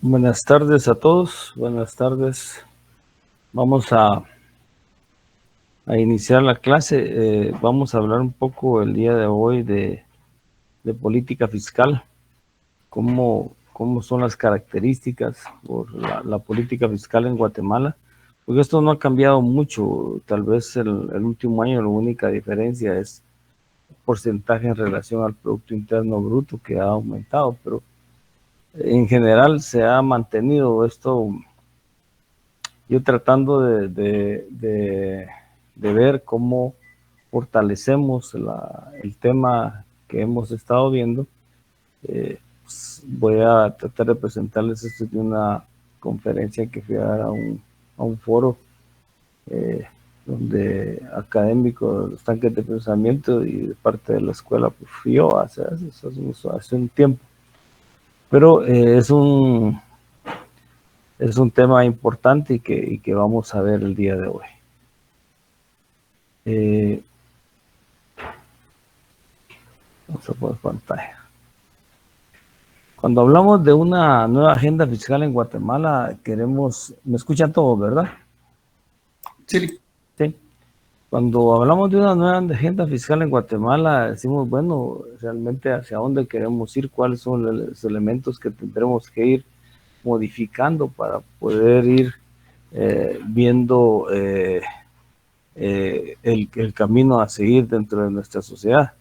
Buenas tardes a todos, buenas tardes. Vamos a iniciar la clase. Vamos a hablar un poco el día de hoy de política fiscal, cómo son las características por la política fiscal en Guatemala, porque esto no ha cambiado mucho. Tal vez el último año la única diferencia es el porcentaje en relación al Producto Interno Bruto, que ha aumentado, pero en general se ha mantenido esto. Yo tratando de ver cómo fortalecemos el tema que hemos estado viendo. Pues voy a tratar de presentarles esto de una conferencia que fui a dar a un foro donde académicos, los tanques de pensamiento y de parte de la escuela, pues fui yo hace un tiempo. Pero es un tema importante y que vamos a ver el día de hoy. Vamos a poner pantalla. Cuando hablamos de una nueva agenda fiscal en Guatemala, me escuchan todos, ¿verdad? Sí. Sí. Cuando hablamos de una nueva agenda fiscal en Guatemala, decimos, bueno, realmente hacia dónde queremos ir, cuáles son los elementos que tendremos que ir modificando para poder ir viendo el camino a seguir dentro de nuestra sociedad.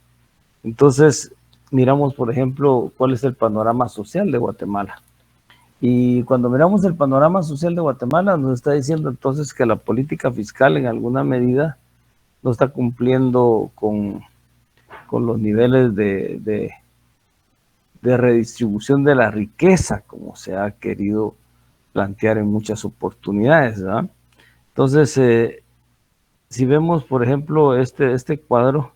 Entonces, miramos, por ejemplo, cuál es el panorama social de Guatemala. Y cuando miramos el panorama social de Guatemala, nos está diciendo entonces que la política fiscal en alguna medida no está cumpliendo con los niveles de redistribución de la riqueza, como se ha querido plantear en muchas oportunidades, ¿verdad? Entonces, si vemos, por ejemplo, este cuadro,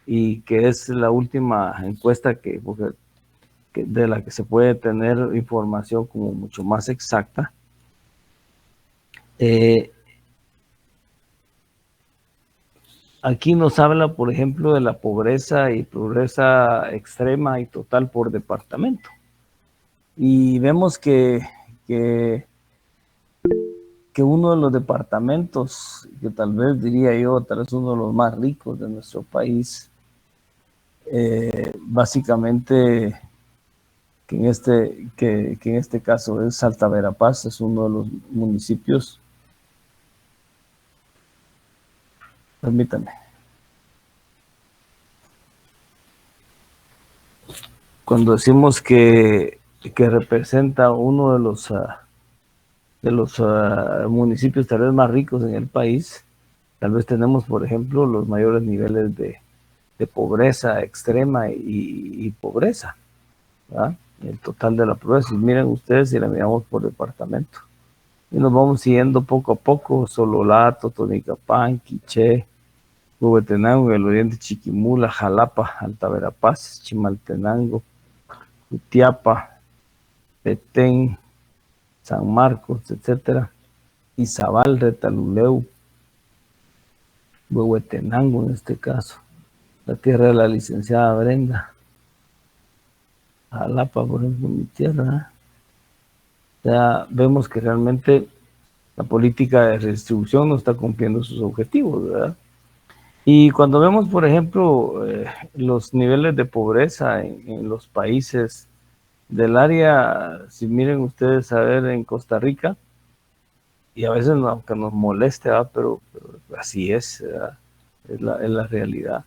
y que es la última encuesta de la que se puede tener información como mucho más exacta. Aquí nos habla, por ejemplo, de la pobreza extrema y total por departamento. Y vemos que uno de los departamentos, que tal vez diría yo, tal vez uno de los más ricos de nuestro país, básicamente que en este caso es Alta Verapaz, es uno de los municipios. Permítanme. Cuando decimos que representa uno de los municipios tal vez más ricos en el país, tal vez tenemos, por ejemplo, los mayores niveles de pobreza extrema y pobreza, ¿verdad? El total de la pobreza. Y miren ustedes si la miramos por departamento. Y nos vamos siguiendo poco a poco: Sololá, Totonicapán, Quiché, Huehuetenango, el Oriente, Chiquimula, Jalapa, Alta Verapaz, Chimaltenango, Jutiapa, Petén, San Marcos, etcétera, Izabal, Retaluleu, Huehuetenango en este caso, la tierra de la licenciada Brenda, Jalapa, por ejemplo, mi tierra. Ya vemos que realmente la política de redistribución no está cumpliendo sus objetivos, ¿verdad? Y cuando vemos, por ejemplo, los niveles de pobreza en los países del área, si miren ustedes, a ver, en Costa Rica, y a veces aunque nos moleste, ¿verdad? Pero así es, ¿verdad? Es la realidad.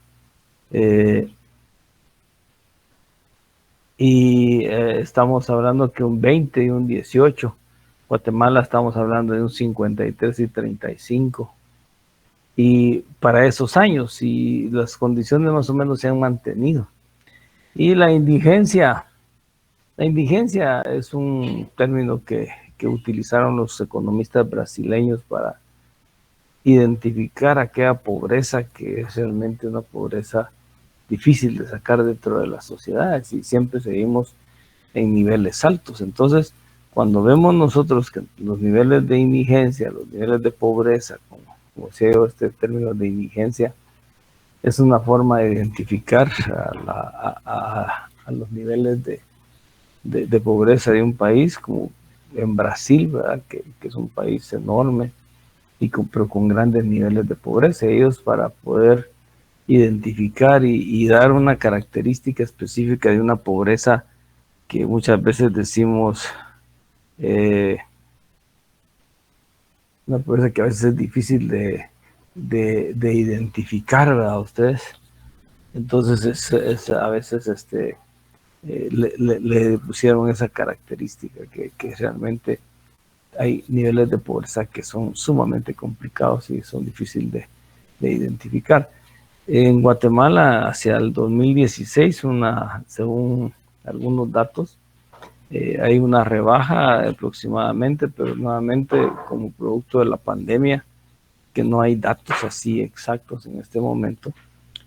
Estamos hablando que un 20 y un 18. Guatemala estamos hablando de un 53 y 35. Y para esos años, y las condiciones más o menos se han mantenido. Y la indigencia es un término que utilizaron los economistas brasileños para identificar aquella pobreza que es realmente una pobreza difícil de sacar dentro de las sociedades, y siempre seguimos en niveles altos. Entonces, cuando vemos nosotros que los niveles de indigencia, los niveles de pobreza, como decía yo, este término de indigencia, es una forma de identificar a los niveles de pobreza de un país, como en Brasil, ¿verdad? Que es un país enorme, pero con grandes niveles de pobreza. Ellos, para poder identificar y dar una característica específica de una pobreza que muchas veces decimos, una pobreza que a veces es difícil de identificar, ¿verdad? Ustedes. Entonces a veces le pusieron esa característica que realmente hay niveles de pobreza que son sumamente complicados y son difíciles de identificar. En Guatemala, hacia el 2016, según algunos datos, hay una rebaja aproximadamente, pero nuevamente como producto de la pandemia, que no hay datos así exactos en este momento,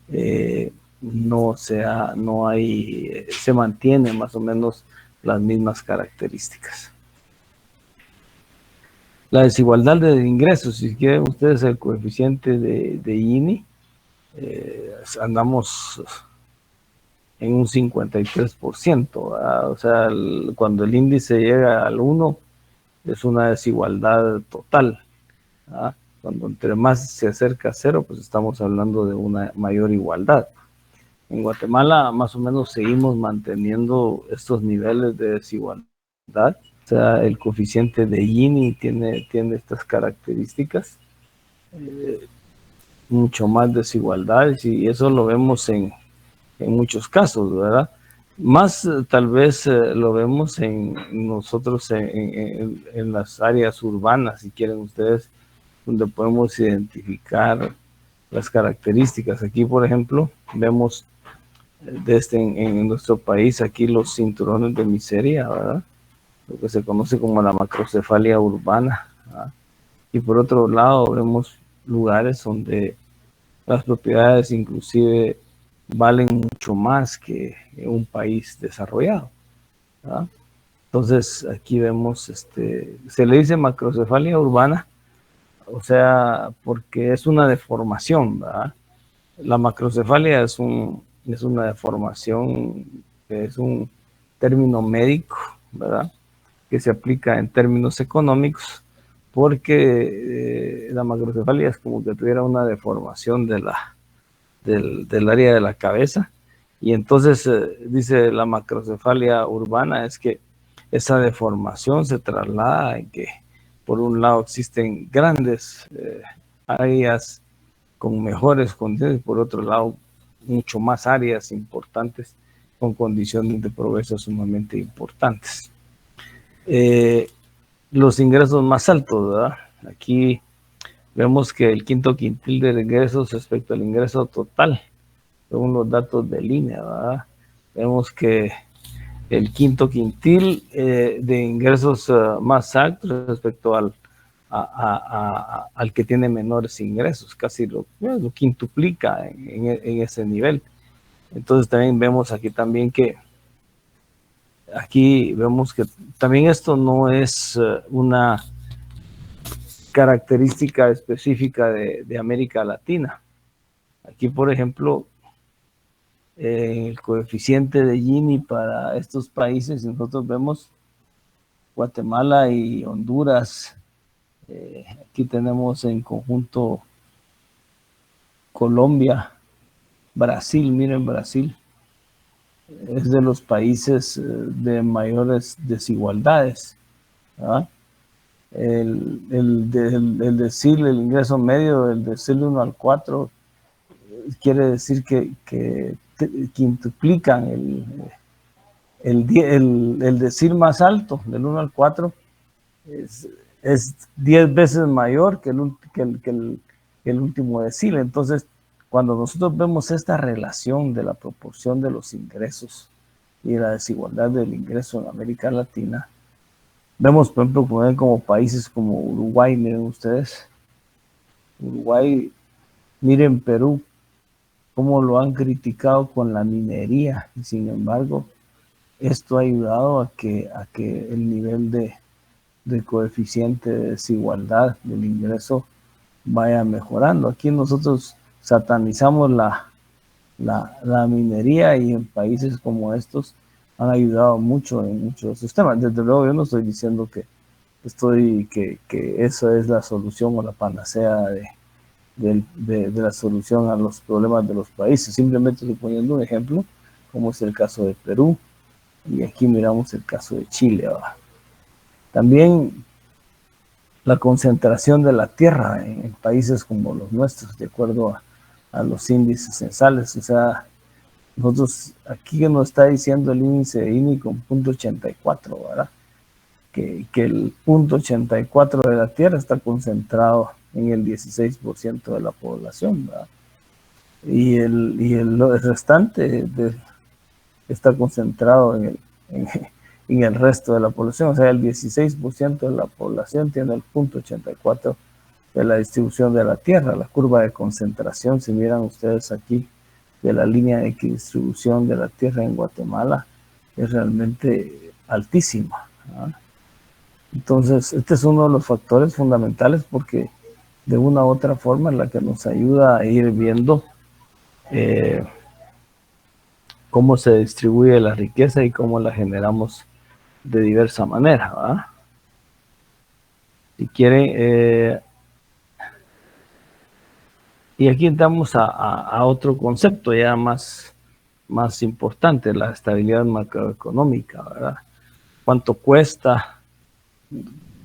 se mantienen más o menos las mismas características. La desigualdad de ingresos, si quieren ustedes el coeficiente de Gini, andamos en un 53%, ¿verdad? O sea, cuando el índice llega al 1, es una desigualdad total, ¿verdad? Cuando entre más se acerca a 0, pues estamos hablando de una mayor igualdad. En Guatemala más o menos seguimos manteniendo estos niveles de desigualdad. O sea, el coeficiente de Gini tiene estas características, mucho más desigualdades, y eso lo vemos en muchos casos, ¿verdad? Más tal vez lo vemos en nosotros en las áreas urbanas, si quieren ustedes, donde podemos identificar las características. Aquí, por ejemplo, vemos en nuestro país aquí los cinturones de miseria, ¿verdad? Lo que se conoce como la macrocefalia urbana, ¿verdad? Y por otro lado vemos lugares donde las propiedades inclusive valen mucho más que un país desarrollado, ¿verdad? Entonces aquí vemos, se le dice macrocefalia urbana, o sea, porque es una deformación, ¿verdad? La macrocefalia es una deformación, es un término médico, ¿verdad? Que se aplica en términos económicos, porque la macrocefalia es como que tuviera una deformación del área de la cabeza, y entonces dice la macrocefalia urbana es que esa deformación se traslada en que por un lado existen grandes áreas con mejores condiciones, por otro lado mucho más áreas importantes con condiciones de progreso sumamente importantes. Los ingresos más altos, ¿verdad? Aquí vemos que el quinto quintil de ingresos respecto al ingreso total, según los datos de línea, ¿verdad? Vemos que el quinto quintil de ingresos más altos respecto al que tiene menores ingresos, casi lo quintuplica en ese nivel. Entonces también vemos aquí también que vemos que también esto no es una característica específica de América Latina. Aquí, por ejemplo, el coeficiente de Gini para estos países, nosotros vemos Guatemala y Honduras. Aquí tenemos en conjunto Colombia, Brasil. Miren, Brasil es de los países de mayores desigualdades, ¿verdad? El ingreso medio, el decil 1 al 4, quiere decir que quintuplican el decil más alto, del 1 al 4, es 10 veces mayor que el último decil. Entonces, cuando nosotros vemos esta relación de la proporción de los ingresos y la desigualdad del ingreso en América Latina, vemos, por ejemplo, como países como Uruguay. Miren ustedes, Uruguay, miren Perú, cómo lo han criticado con la minería, y sin embargo, esto ha ayudado a que el nivel de coeficiente de desigualdad del ingreso vaya mejorando. Aquí nosotros satanizamos la minería, y en países como estos han ayudado mucho en muchos sistemas. Desde luego yo no estoy diciendo que que eso es la solución o la panacea de la solución a los problemas de los países. Simplemente estoy poniendo un ejemplo, como es el caso de Perú, y aquí miramos el caso de Chile ahora. También la concentración de la tierra en países como los nuestros, de acuerdo a los índices censales. O sea, nosotros aquí nos está diciendo el índice de Gini con 0.84, ¿verdad? Que el 0.84 de la tierra está concentrado en el 16% de la población, ¿verdad? Y el restante está concentrado en el resto de la población. O sea, el 16% de la población tiene el 0.84 de la distribución de la tierra. La curva de concentración, si miran ustedes aquí, de la línea de distribución de la tierra en Guatemala, es realmente altísima, ¿verdad? Entonces, este es uno de los factores fundamentales porque de una u otra forma es la que nos ayuda a ir viendo cómo se distribuye la riqueza y cómo la generamos de diversa manera, ¿verdad? Si quieren, y aquí entramos a otro concepto ya más importante, la estabilidad macroeconómica, ¿verdad? ¿Cuánto cuesta?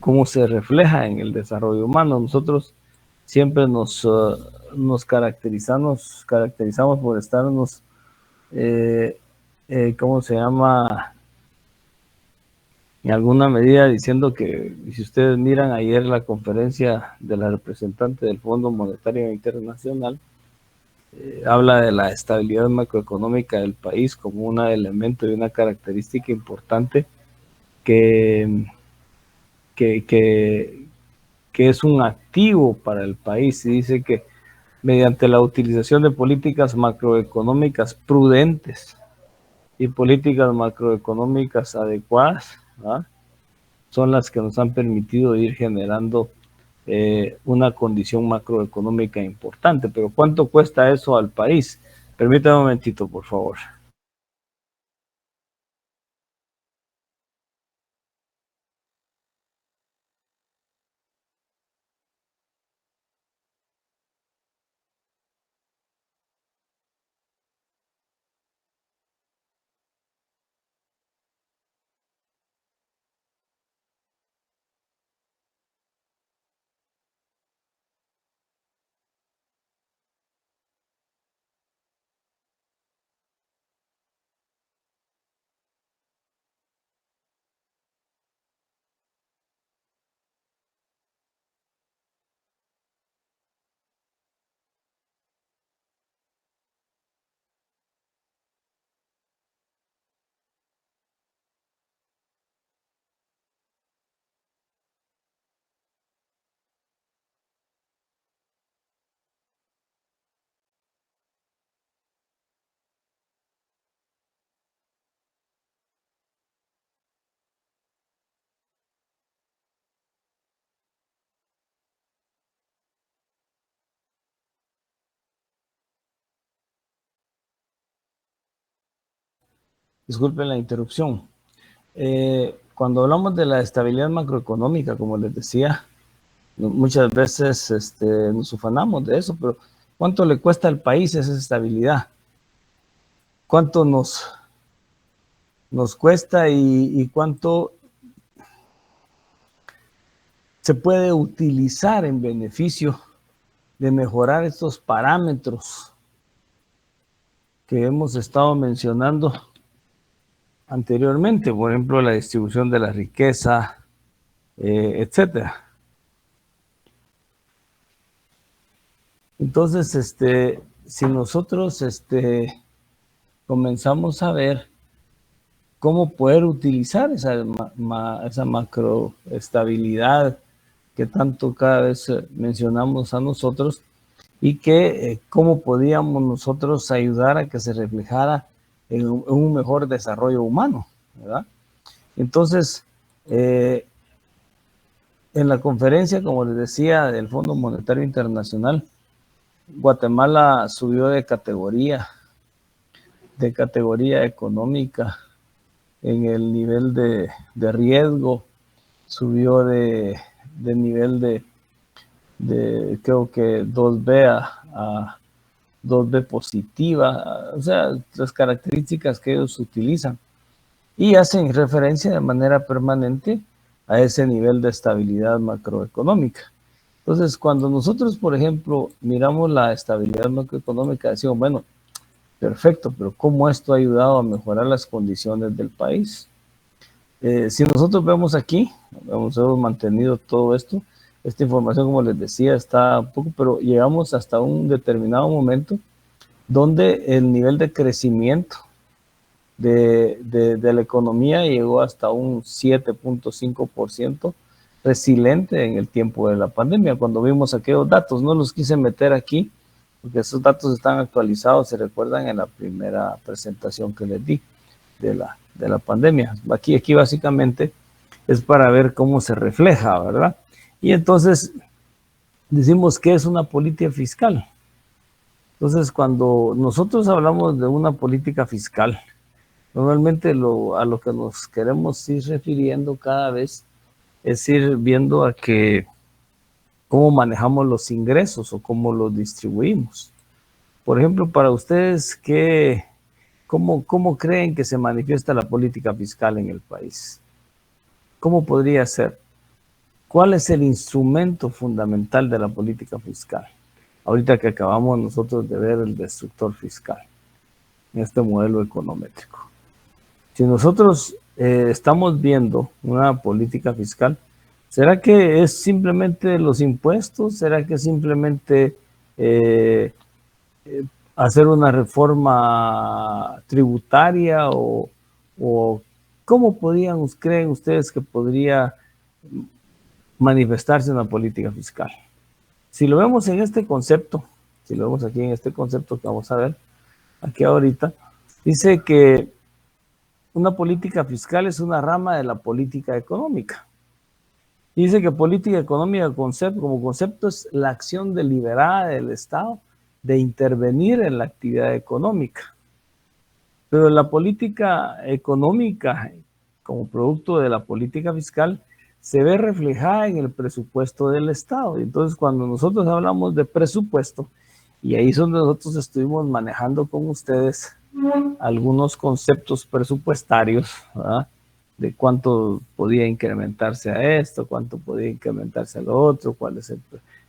¿Cómo se refleja en el desarrollo humano? Nosotros siempre nos caracterizamos por estarnos, ¿cómo se llama? En alguna medida diciendo que, si ustedes miran ayer la conferencia de la representante del Fondo Monetario Internacional, habla de la estabilidad macroeconómica del país como un elemento y una característica importante que es un activo para el país, y dice que mediante la utilización de políticas macroeconómicas prudentes y políticas macroeconómicas adecuadas, ¿verdad?, son las que nos han permitido ir generando una condición macroeconómica importante. Pero ¿cuánto cuesta eso al país? Permítame un momentito, por favor. Disculpen la interrupción. Cuando hablamos de la estabilidad macroeconómica, como les decía, muchas veces nos ufanamos de eso, pero ¿cuánto le cuesta al país esa estabilidad? ¿Cuánto nos cuesta y cuánto se puede utilizar en beneficio de mejorar estos parámetros que hemos estado mencionando anteriormente? Por ejemplo, la distribución de la riqueza, etcétera. Entonces, si nosotros comenzamos a ver cómo poder utilizar esa macroestabilidad que tanto cada vez mencionamos a nosotros, y que cómo podíamos nosotros ayudar a que se reflejara en un mejor desarrollo humano, ¿verdad? Entonces, en la conferencia, como les decía, del Fondo Monetario Internacional, Guatemala subió de categoría económica en el nivel de riesgo subió de nivel de creo que 2B a 2B positiva, o sea, las características que ellos utilizan y hacen referencia de manera permanente a ese nivel de estabilidad macroeconómica. Entonces, cuando nosotros, por ejemplo, miramos la estabilidad macroeconómica, decimos, bueno, perfecto, pero ¿cómo esto ha ayudado a mejorar las condiciones del país? Si nosotros vemos aquí, hemos mantenido todo esto, esta información, como les decía, está un poco, pero llegamos hasta un determinado momento donde el nivel de crecimiento de la economía llegó hasta un 7.5% resiliente en el tiempo de la pandemia. Cuando vimos aquellos datos, no los quise meter aquí, porque esos datos están actualizados, se recuerdan en la primera presentación que les di de la pandemia. Aquí básicamente es para ver cómo se refleja, ¿verdad? Y entonces decimos que es una política fiscal. Entonces, cuando nosotros hablamos de una política fiscal, normalmente a lo que nos queremos ir refiriendo cada vez es ir viendo a que cómo manejamos los ingresos o cómo los distribuimos. Por ejemplo, para ustedes, ¿cómo creen que se manifiesta la política fiscal en el país? ¿Cómo podría ser? ¿Cuál es el instrumento fundamental de la política fiscal? Ahorita que acabamos nosotros de ver el destructor fiscal en este modelo econométrico. Si nosotros estamos viendo una política fiscal, ¿será que es simplemente los impuestos? ¿Será que simplemente hacer una reforma tributaria? ¿O cómo creen ustedes que podría manifestarse una política fiscal? Si lo vemos en este concepto, si lo vemos aquí en este concepto que vamos a ver aquí ahorita, dice que una política fiscal es una rama de la política económica. Dice que política económica como concepto es la acción deliberada del Estado de intervenir en la actividad económica. Pero la política económica, como producto de la política fiscal, se ve reflejada en el presupuesto del Estado. Entonces, cuando nosotros hablamos de presupuesto, y ahí es donde nosotros estuvimos manejando con ustedes algunos conceptos presupuestarios, ¿verdad? De cuánto podía incrementarse a esto, cuánto podía incrementarse a lo otro, cuál es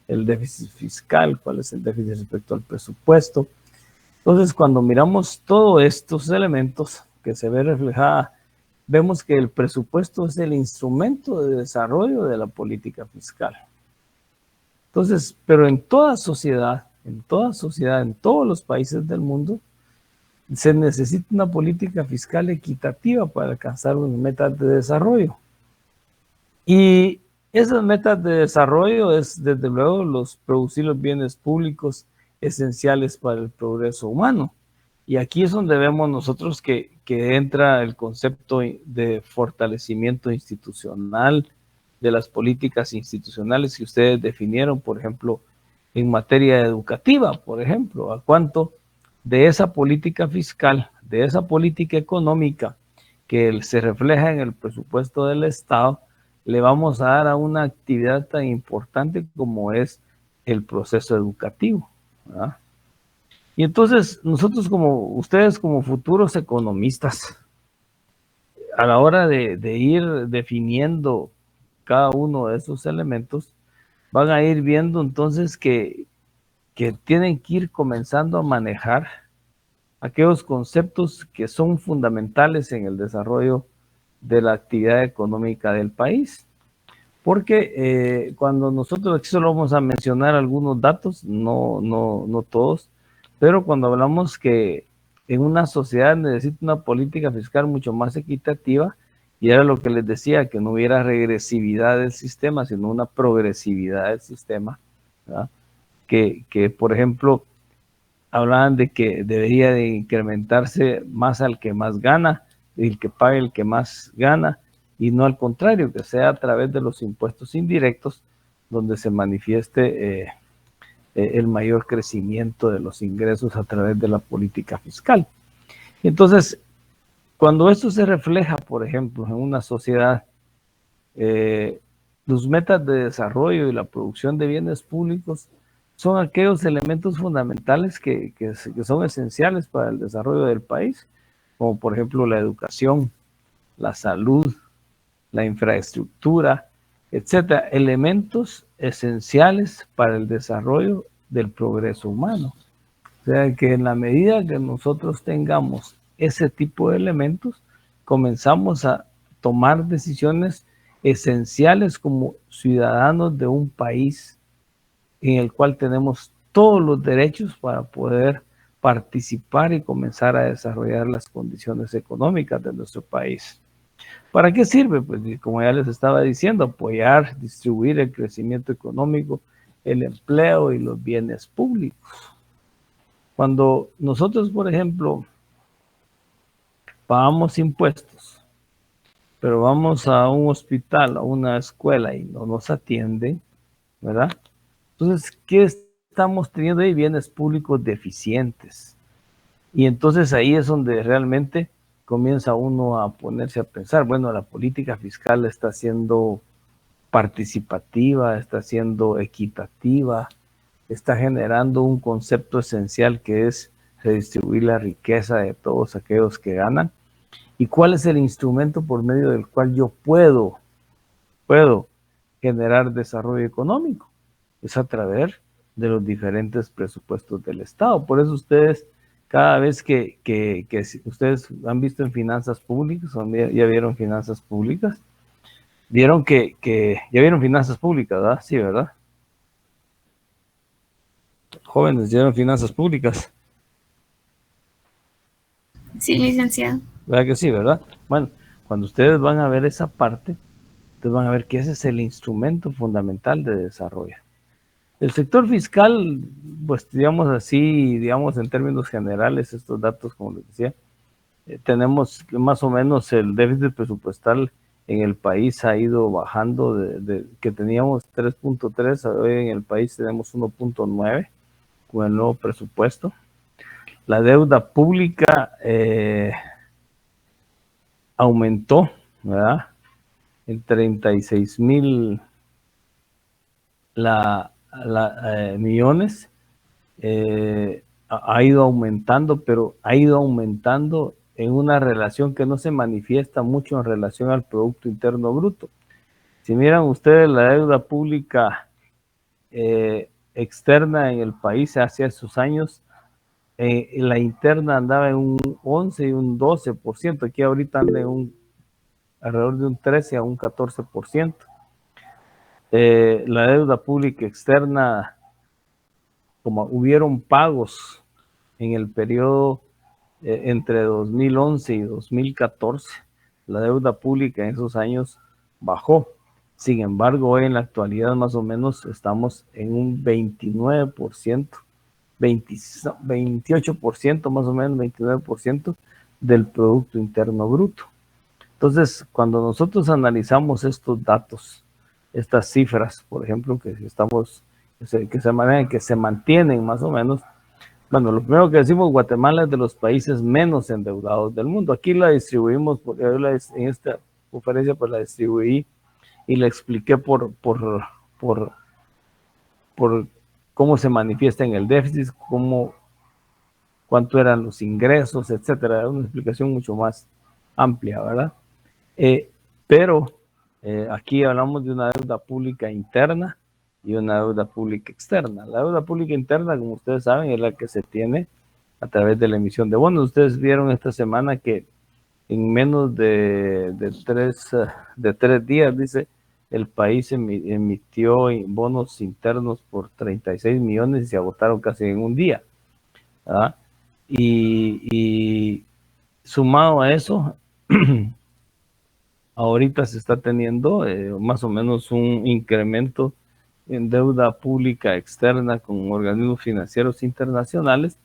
el déficit fiscal, cuál es el déficit respecto al presupuesto. Entonces, cuando miramos todos estos elementos que se ve reflejada, vemos que el presupuesto es el instrumento de desarrollo de la política fiscal. Entonces, pero en toda sociedad, en todos los países del mundo, se necesita una política fiscal equitativa para alcanzar unas metas de desarrollo. Y esas metas de desarrollo es, desde luego, producir los bienes públicos esenciales para el progreso humano. Y aquí es donde vemos nosotros que entra el concepto de fortalecimiento institucional, de las políticas institucionales que ustedes definieron, por ejemplo, en materia educativa, por ejemplo, a cuánto de esa política fiscal, de esa política económica que se refleja en el presupuesto del Estado, le vamos a dar a una actividad tan importante como es el proceso educativo, ¿verdad? Y entonces ustedes como futuros economistas, a la hora de ir definiendo cada uno de esos elementos, van a ir viendo entonces que tienen que ir comenzando a manejar aquellos conceptos que son fundamentales en el desarrollo de la actividad económica del país. Porque cuando nosotros aquí solo vamos a mencionar algunos datos, no todos, pero cuando hablamos que en una sociedad necesita una política fiscal mucho más equitativa, y era lo que les decía, que no hubiera regresividad del sistema, sino una progresividad del sistema, ¿verdad? Que por ejemplo, hablaban de que debería de incrementarse más al que más gana, el que pague el que más gana, y no al contrario, que sea a través de los impuestos indirectos donde se manifieste el mayor crecimiento de los ingresos a través de la política fiscal. Entonces, cuando esto se refleja, por ejemplo, en una sociedad, Los metas de desarrollo y la producción de bienes públicos son aquellos elementos fundamentales que son esenciales para el desarrollo del país, como por ejemplo la educación, la salud, la infraestructura, etcétera, elementos esenciales para el desarrollo del progreso humano. O sea que en la medida que nosotros tengamos ese tipo de elementos, comenzamos a tomar decisiones esenciales como ciudadanos de un país en el cual tenemos todos los derechos para poder participar y comenzar a desarrollar las condiciones económicas de nuestro país. ¿Para qué sirve? Pues como ya les estaba diciendo, apoyar, distribuir el crecimiento económico, el empleo y los bienes públicos. Cuando nosotros, por ejemplo, pagamos impuestos, pero vamos a un hospital, a una escuela y no nos atienden, ¿verdad? Entonces, ¿qué estamos teniendo ahí? Bienes públicos deficientes. Y entonces ahí es donde realmente comienza uno a ponerse a pensar, bueno, la política fiscal está siendo participativa, está siendo equitativa, está generando un concepto esencial que es redistribuir la riqueza de todos aquellos que ganan. ¿Y cuál es el instrumento por medio del cual yo puedo generar desarrollo económico? Es a través de los diferentes presupuestos del Estado. Por eso ustedes, cada vez que ustedes han visto en finanzas públicas, o ya vieron finanzas públicas, vieron que ya vieron finanzas públicas, ¿verdad? Sí, ¿verdad? Jóvenes, ya vieron finanzas públicas. Sí, licenciado. ¿Verdad que sí, verdad? Bueno, cuando ustedes van a ver esa parte, ustedes van a ver que ese es el instrumento fundamental de desarrollo. El sector fiscal, pues digamos así, digamos en términos generales, estos datos, como les decía, tenemos más o menos el déficit presupuestal en el país ha ido bajando, que teníamos 3.3, hoy en el país tenemos 1.9 con el nuevo presupuesto. La deuda pública aumentó, ¿verdad? En 36,000 millones. Ha ido aumentando, pero ha ido aumentando en una relación que no se manifiesta mucho en relación al Producto Interno Bruto. Si miran ustedes la deuda pública externa en el país hace esos años, la interna andaba en un 11 y un 12%, aquí ahorita anda en alrededor de un 13 a un 14%. La deuda pública externa, como hubieron pagos en el periodo entre 2011 y 2014, la deuda pública en esos años bajó. Sin embargo, hoy en la actualidad más o menos estamos en un 29%, 28% más o menos, 29% del Producto Interno Bruto. Entonces, cuando nosotros analizamos estos datos, estas cifras, por ejemplo, que se mantienen más o menos, bueno, lo primero que decimos, Guatemala es de los países menos endeudados del mundo. Aquí la distribuimos, en esta conferencia pues la distribuí y la expliqué por cómo se manifiesta en el déficit, cuánto eran los ingresos, etcétera. Una explicación mucho más amplia, ¿verdad? Pero aquí hablamos de una deuda pública interna y una deuda pública externa. La deuda pública interna, como ustedes saben, es la que se tiene a través de la emisión de bonos. Ustedes vieron esta semana que en menos de 3 días, dice, el país emitió bonos internos por 36 millones y se agotaron casi en un día, ¿verdad? Y sumado a eso, ahorita se está teniendo más o menos un incremento en deuda pública externa con organismos financieros internacionales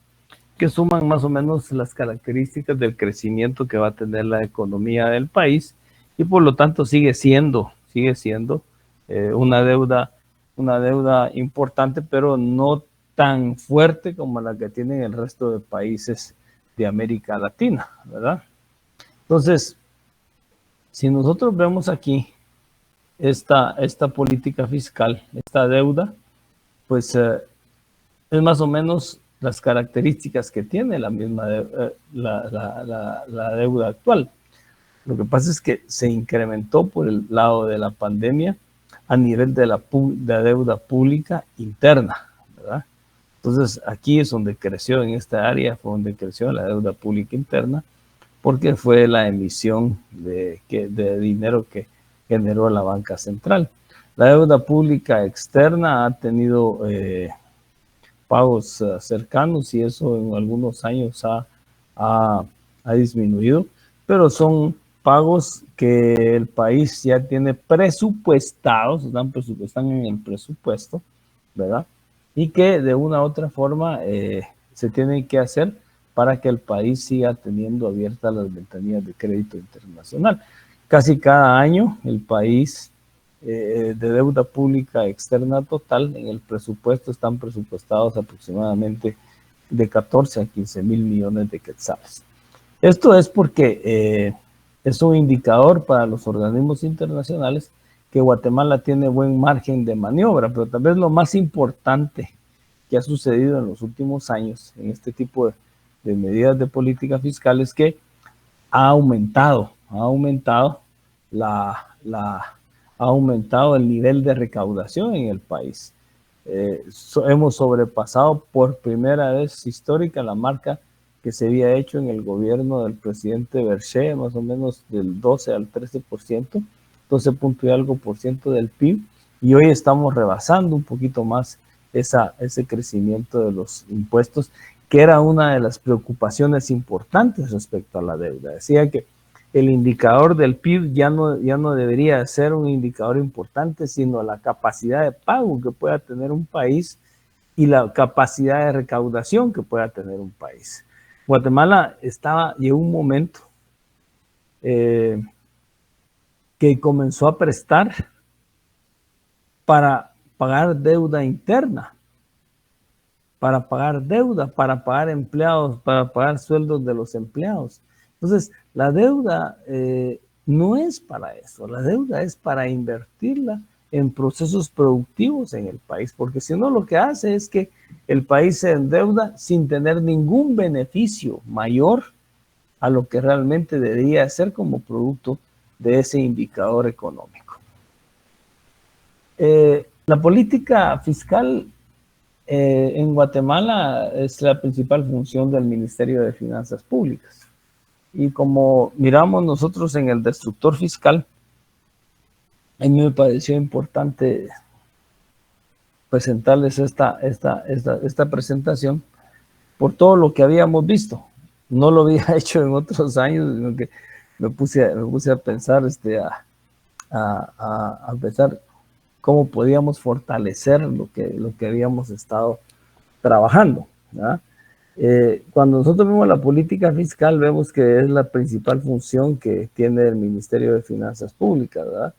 que suman más o menos las características del crecimiento que va a tener la economía del país y por lo tanto sigue siendo una deuda importante, pero no tan fuerte como la que tienen el resto de países de América Latina, ¿verdad? Entonces, si nosotros vemos aquí esta política fiscal, esta deuda, pues es más o menos las características que tiene la misma la deuda actual. Lo que pasa es que se incrementó por el lado de la pandemia a nivel de la deuda pública interna, ¿verdad? Entonces aquí es donde creció, en esta área fue donde creció la deuda pública interna, porque fue la emisión de dinero que generó la banca central. La deuda pública externa ha tenido pagos cercanos y eso en algunos años ha disminuido, pero son pagos que el país ya tiene presupuestados, están en el presupuesto, ¿verdad? Y que de una u otra forma se tienen que hacer para que el país siga teniendo abiertas las ventanillas de crédito internacional. Casi cada año el país de deuda pública externa total en el presupuesto están presupuestados aproximadamente de 14 a 15 mil millones de quetzales. Esto es porque es un indicador para los organismos internacionales que Guatemala tiene buen margen de maniobra, pero tal vez lo más importante que ha sucedido en los últimos años en este tipo de medidas de política fiscal es que ha aumentado el nivel de recaudación en el país. Hemos sobrepasado por primera vez histórica la marca que se había hecho en el gobierno del presidente Berché, más o menos del 12 al 13%, 12 punto y algo por ciento del PIB, y hoy estamos rebasando un poquito más ese crecimiento de los impuestos, que era una de las preocupaciones importantes respecto a la deuda. Decía que el indicador del PIB ya no debería ser un indicador importante, sino la capacidad de pago que pueda tener un país y la capacidad de recaudación que pueda tener un país. Guatemala llegó un momento que comenzó a prestar para pagar deuda interna, para pagar deuda, para pagar empleados, para pagar sueldos de los empleados. Entonces, la deuda no es para eso, la deuda es para invertirla en procesos productivos en el país, porque si no lo que hace es que el país se endeuda sin tener ningún beneficio mayor a lo que realmente debería ser como producto de ese indicador económico. La política fiscal en Guatemala es la principal función del Ministerio de Finanzas Públicas. Y como miramos nosotros en el destructor fiscal, a mí me pareció importante presentarles esta presentación por todo lo que habíamos visto. No lo había hecho en otros años, sino que me puse a pensar, a pensar cómo podíamos fortalecer lo que habíamos estado trabajando, ¿verdad? Cuando nosotros vemos la política fiscal, vemos que es la principal función que tiene el Ministerio de Finanzas Públicas, ¿verdad?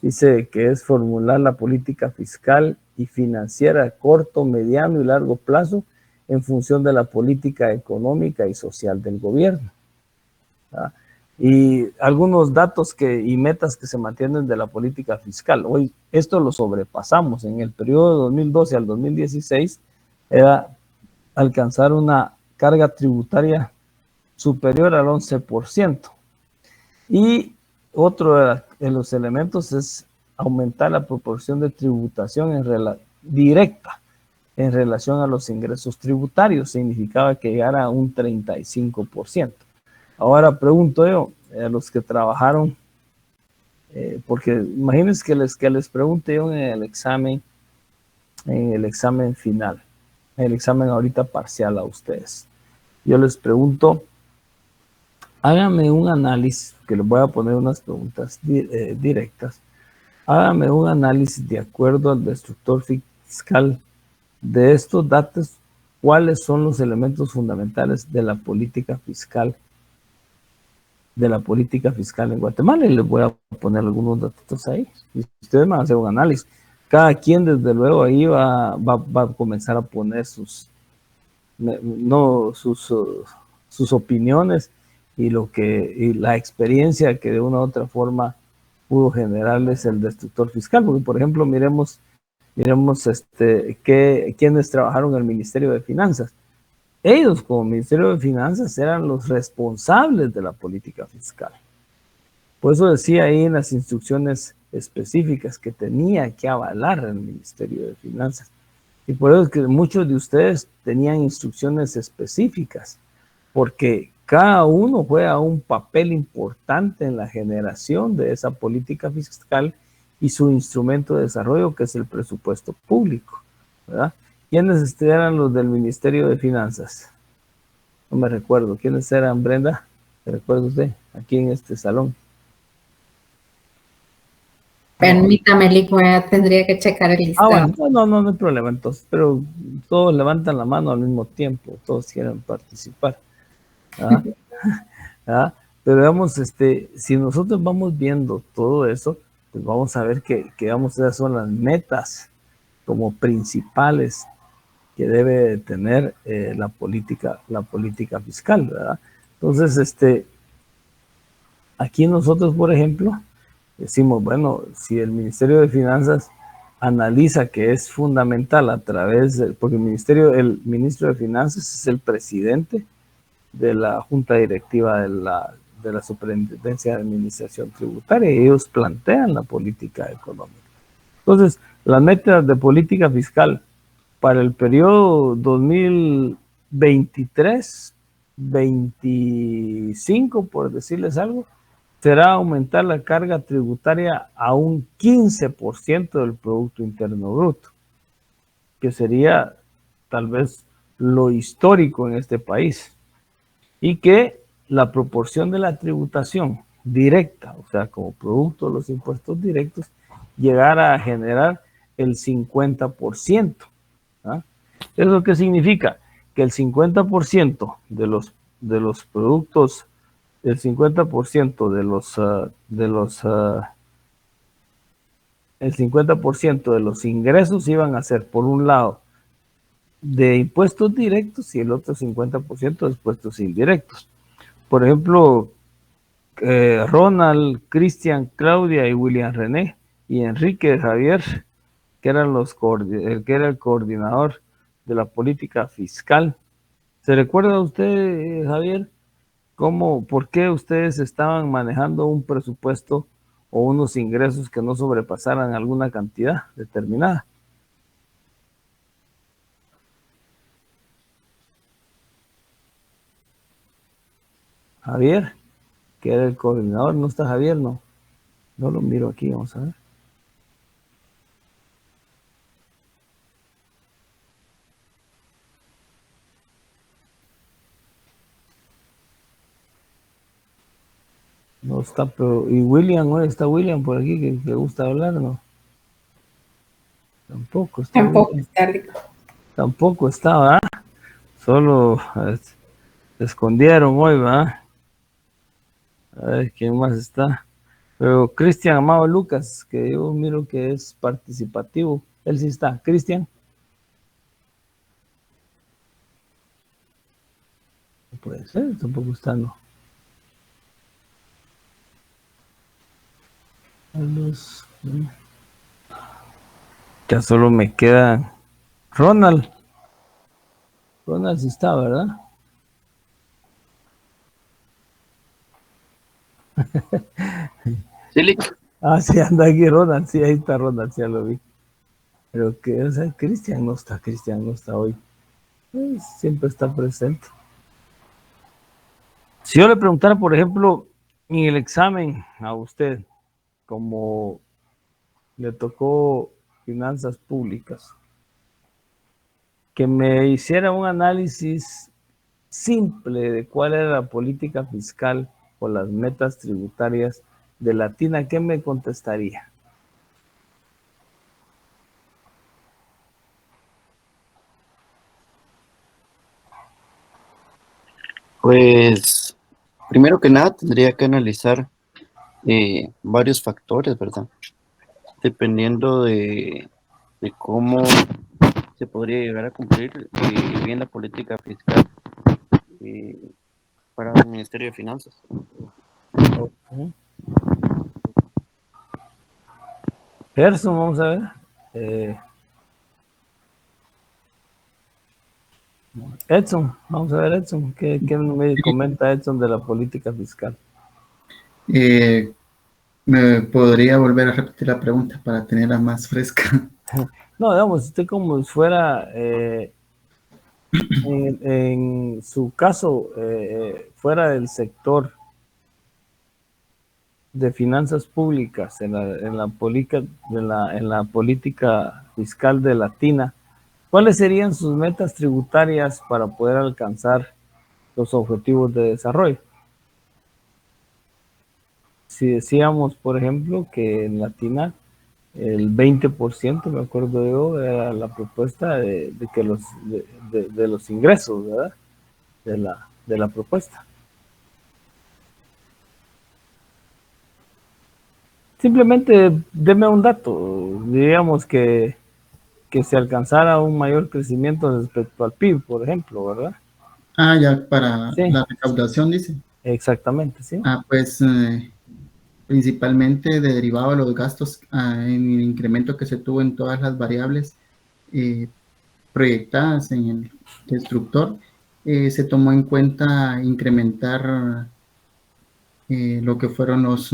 Dice que es formular la política fiscal y financiera a corto, mediano y largo plazo en función de la política económica y social del gobierno, ¿verdad? Y algunos datos y metas que se mantienen de la política fiscal. Hoy esto lo sobrepasamos. En el periodo de 2012 al 2016 era alcanzar una carga tributaria superior al 11%. Y otro de los elementos es aumentar la proporción de tributación directa en relación a los ingresos tributarios. Significaba que llegara a un 35%. Ahora pregunto yo, a los que trabajaron, porque imagínense que les pregunte yo en el examen final, en el examen ahorita parcial a ustedes. Yo les pregunto, háganme un análisis, que les voy a poner unas preguntas directas. Háganme un análisis de acuerdo al destructor fiscal de estos datos, cuáles son los elementos fundamentales de la política fiscal en Guatemala, y les voy a poner algunos datos ahí. Y ustedes van a hacer un análisis. Cada quien, desde luego, ahí va a comenzar a poner sus opiniones y la experiencia que de una u otra forma pudo generarles el destructor fiscal, porque por ejemplo, miremos quienes trabajaron en el Ministerio de Finanzas. Ellos como Ministerio de Finanzas eran los responsables de la política fiscal. Por eso decía ahí en las instrucciones específicas que tenía que avalar el Ministerio de Finanzas. Y por eso es que muchos de ustedes tenían instrucciones específicas, porque cada uno juega un papel importante en la generación de esa política fiscal y su instrumento de desarrollo, que es el presupuesto público, ¿verdad? ¿Quiénes eran los del Ministerio de Finanzas? No me recuerdo. ¿Quiénes eran, Brenda? ¿Se recuerda usted? Aquí en este salón. Permítame, Lico, tendría que checar el listado. Bueno, no hay problema entonces, pero todos levantan la mano al mismo tiempo, todos quieren participar. ¿Ah? ¿Ah? Pero digamos, si nosotros vamos viendo todo eso, pues vamos a ver que esas son las metas como principales que debe tener la política fiscal, ¿verdad? Entonces, aquí nosotros, por ejemplo, decimos, bueno, si el Ministerio de Finanzas analiza que es fundamental a través de, porque el ministro de Finanzas es el presidente de la Junta Directiva de la Superintendencia de Administración Tributaria, y ellos plantean la política económica. Entonces, las metas de política fiscal para el periodo 2023-25, por decirles algo, será aumentar la carga tributaria a un 15% del Producto Interno Bruto, que sería tal vez lo histórico en este país, y que la proporción de la tributación directa, o sea, como producto de los impuestos directos, llegara a generar el 50%. ¿Ah? ¿Eso qué significa? Que el 50% de los productos, el 50% el 50% de los ingresos iban a ser, por un lado, de impuestos directos y el otro 50% de impuestos indirectos. Por ejemplo, Ronald, Cristian, Claudia y William René y Enrique Javier, que era el coordinador de la política fiscal. ¿Se recuerda usted, Javier, por qué ustedes estaban manejando un presupuesto o unos ingresos que no sobrepasaran alguna cantidad determinada? Javier, que era el coordinador. ¿No está Javier? No lo miro aquí, vamos a ver. No está, pero ¿y William? ¿No está William por aquí que le gusta hablar? No, tampoco está. Tampoco está, ¿verdad? Solo se escondieron hoy, ¿verdad? A ver quién más está. Pero Cristian Amado Lucas, que yo miro que es participativo, él sí está. Cristian. No puede ser, tampoco está, no. Ya solo me queda Ronald. Ronald sí está, ¿verdad? Sí, sí, anda aquí Ronald, sí, ahí está Ronald, sí, ya lo vi. Pero que, o sea, Cristian no está hoy. Siempre está presente. Si yo le preguntara, por ejemplo, en el examen a usted, como le tocó finanzas públicas, que me hiciera un análisis simple de cuál era la política fiscal o las metas tributarias de Latina, ¿qué me contestaría? pues primero que nada tendría que analizar varios factores, ¿verdad? Dependiendo de cómo se podría llegar a cumplir bien la política fiscal para el Ministerio de Finanzas. Gerson, vamos a ver. Edson, vamos a ver, Edson. ¿Qué me comenta Edson de la política fiscal? ¿Me podría volver a repetir la pregunta para tenerla más fresca? No, digamos, usted como si fuera, en su caso, fuera del sector de finanzas públicas, en la política fiscal de Latina, ¿cuáles serían sus metas tributarias para poder alcanzar los objetivos de desarrollo? Si decíamos, por ejemplo, que en Latina el 20%, me acuerdo yo, era la propuesta de que de los ingresos, ¿verdad? De la propuesta. Simplemente deme un dato, diríamos que se alcanzara un mayor crecimiento respecto al PIB, por ejemplo, ¿verdad? Ah, ya para Sí, la recaudación, dice. exactamente, sí. Pues principalmente derivado de los gastos en el incremento que se tuvo en todas las variables proyectadas en el destructor, se tomó en cuenta incrementar lo que fueron los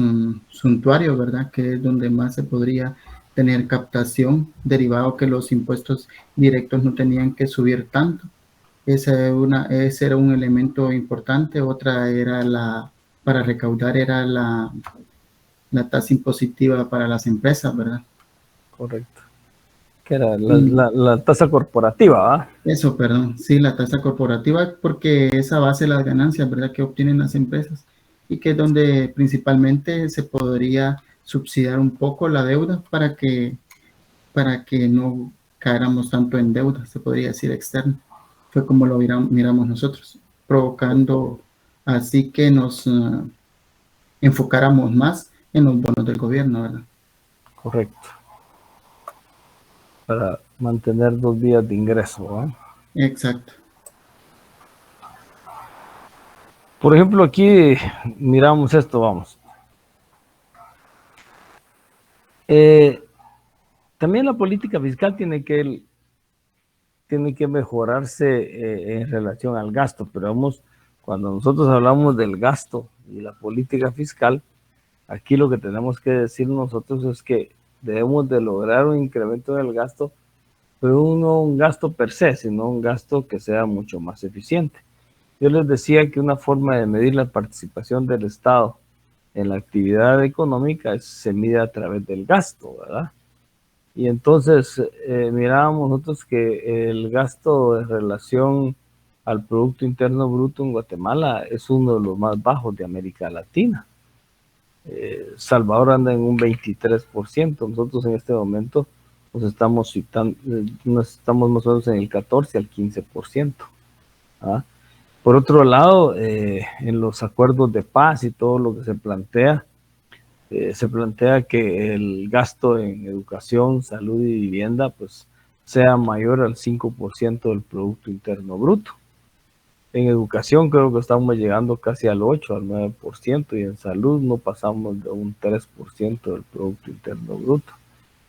suntuarios, ¿verdad? Que es donde más se podría tener captación, derivado que los impuestos directos no tenían que subir tanto. Ese era un elemento importante. Otra era para recaudar era la tasa impositiva para las empresas, ¿verdad? Correcto. Que era la tasa corporativa, ¿verdad? Eso, perdón. Sí, la tasa corporativa, porque esa base de las ganancias, ¿verdad? Que obtienen las empresas y que es donde principalmente se podría subsidiar un poco la deuda para que no caéramos tanto en deuda, se podría decir externa. Fue como lo miramos nosotros, provocando así que nos enfocáramos más en los bonos del gobierno, ¿verdad? Correcto. Para mantener 2 vías de ingreso, ¿verdad? Exacto. Por ejemplo, aquí miramos esto, vamos. También la política fiscal tiene que mejorarse en relación al gasto, pero vamos, cuando nosotros hablamos del gasto y la política fiscal, aquí lo que tenemos que decir nosotros es que debemos de lograr un incremento del gasto, pero no un gasto per se, sino un gasto que sea mucho más eficiente. Yo les decía que una forma de medir la participación del Estado en la actividad económica se mide a través del gasto, ¿verdad? Y entonces mirábamos nosotros que el gasto en relación al Producto Interno Bruto en Guatemala es uno de los más bajos de América Latina. Salvador anda en un 23%, nosotros en este momento nos estamos más o menos en el 14 al 15%. ¿Ah? Por otro lado, en los acuerdos de paz y todo lo que se plantea que el gasto en educación, salud y vivienda pues sea mayor al 5% del Producto Interno Bruto. En educación creo que estamos llegando casi al 8, al 9%, y en salud no pasamos de un 3% del Producto Interno Bruto.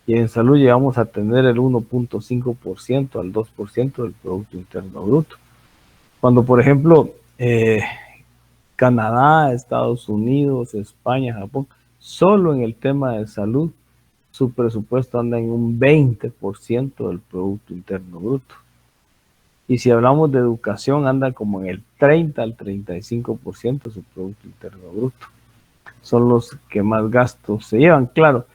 Y en salud llegamos a tener el 1.5% al 2% del Producto Interno Bruto. Cuando, por ejemplo, Canadá, Estados Unidos, España, Japón, solo en el tema de salud, su presupuesto anda en un 20% del Producto Interno Bruto. Y si hablamos de educación, anda como en el 30 al 35% de su Producto Interno Bruto. Son los que más gastos se llevan. Claro,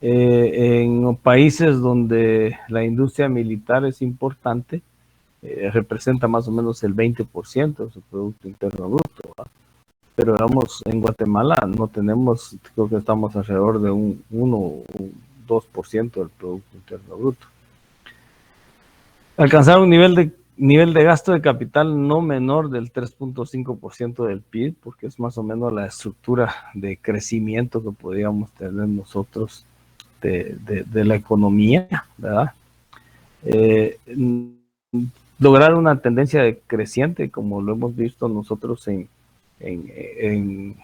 en países donde la industria militar es importante, representa más o menos el 20% de su Producto Interno Bruto, ¿verdad? Pero digamos, en Guatemala no tenemos, creo que estamos alrededor de un 1 o 2% del Producto Interno Bruto. Alcanzar un nivel de gasto de capital no menor del 3.5% del PIB, porque es más o menos la estructura de crecimiento que podríamos tener nosotros de la economía, ¿verdad? Lograr una tendencia creciente, como lo hemos visto nosotros en el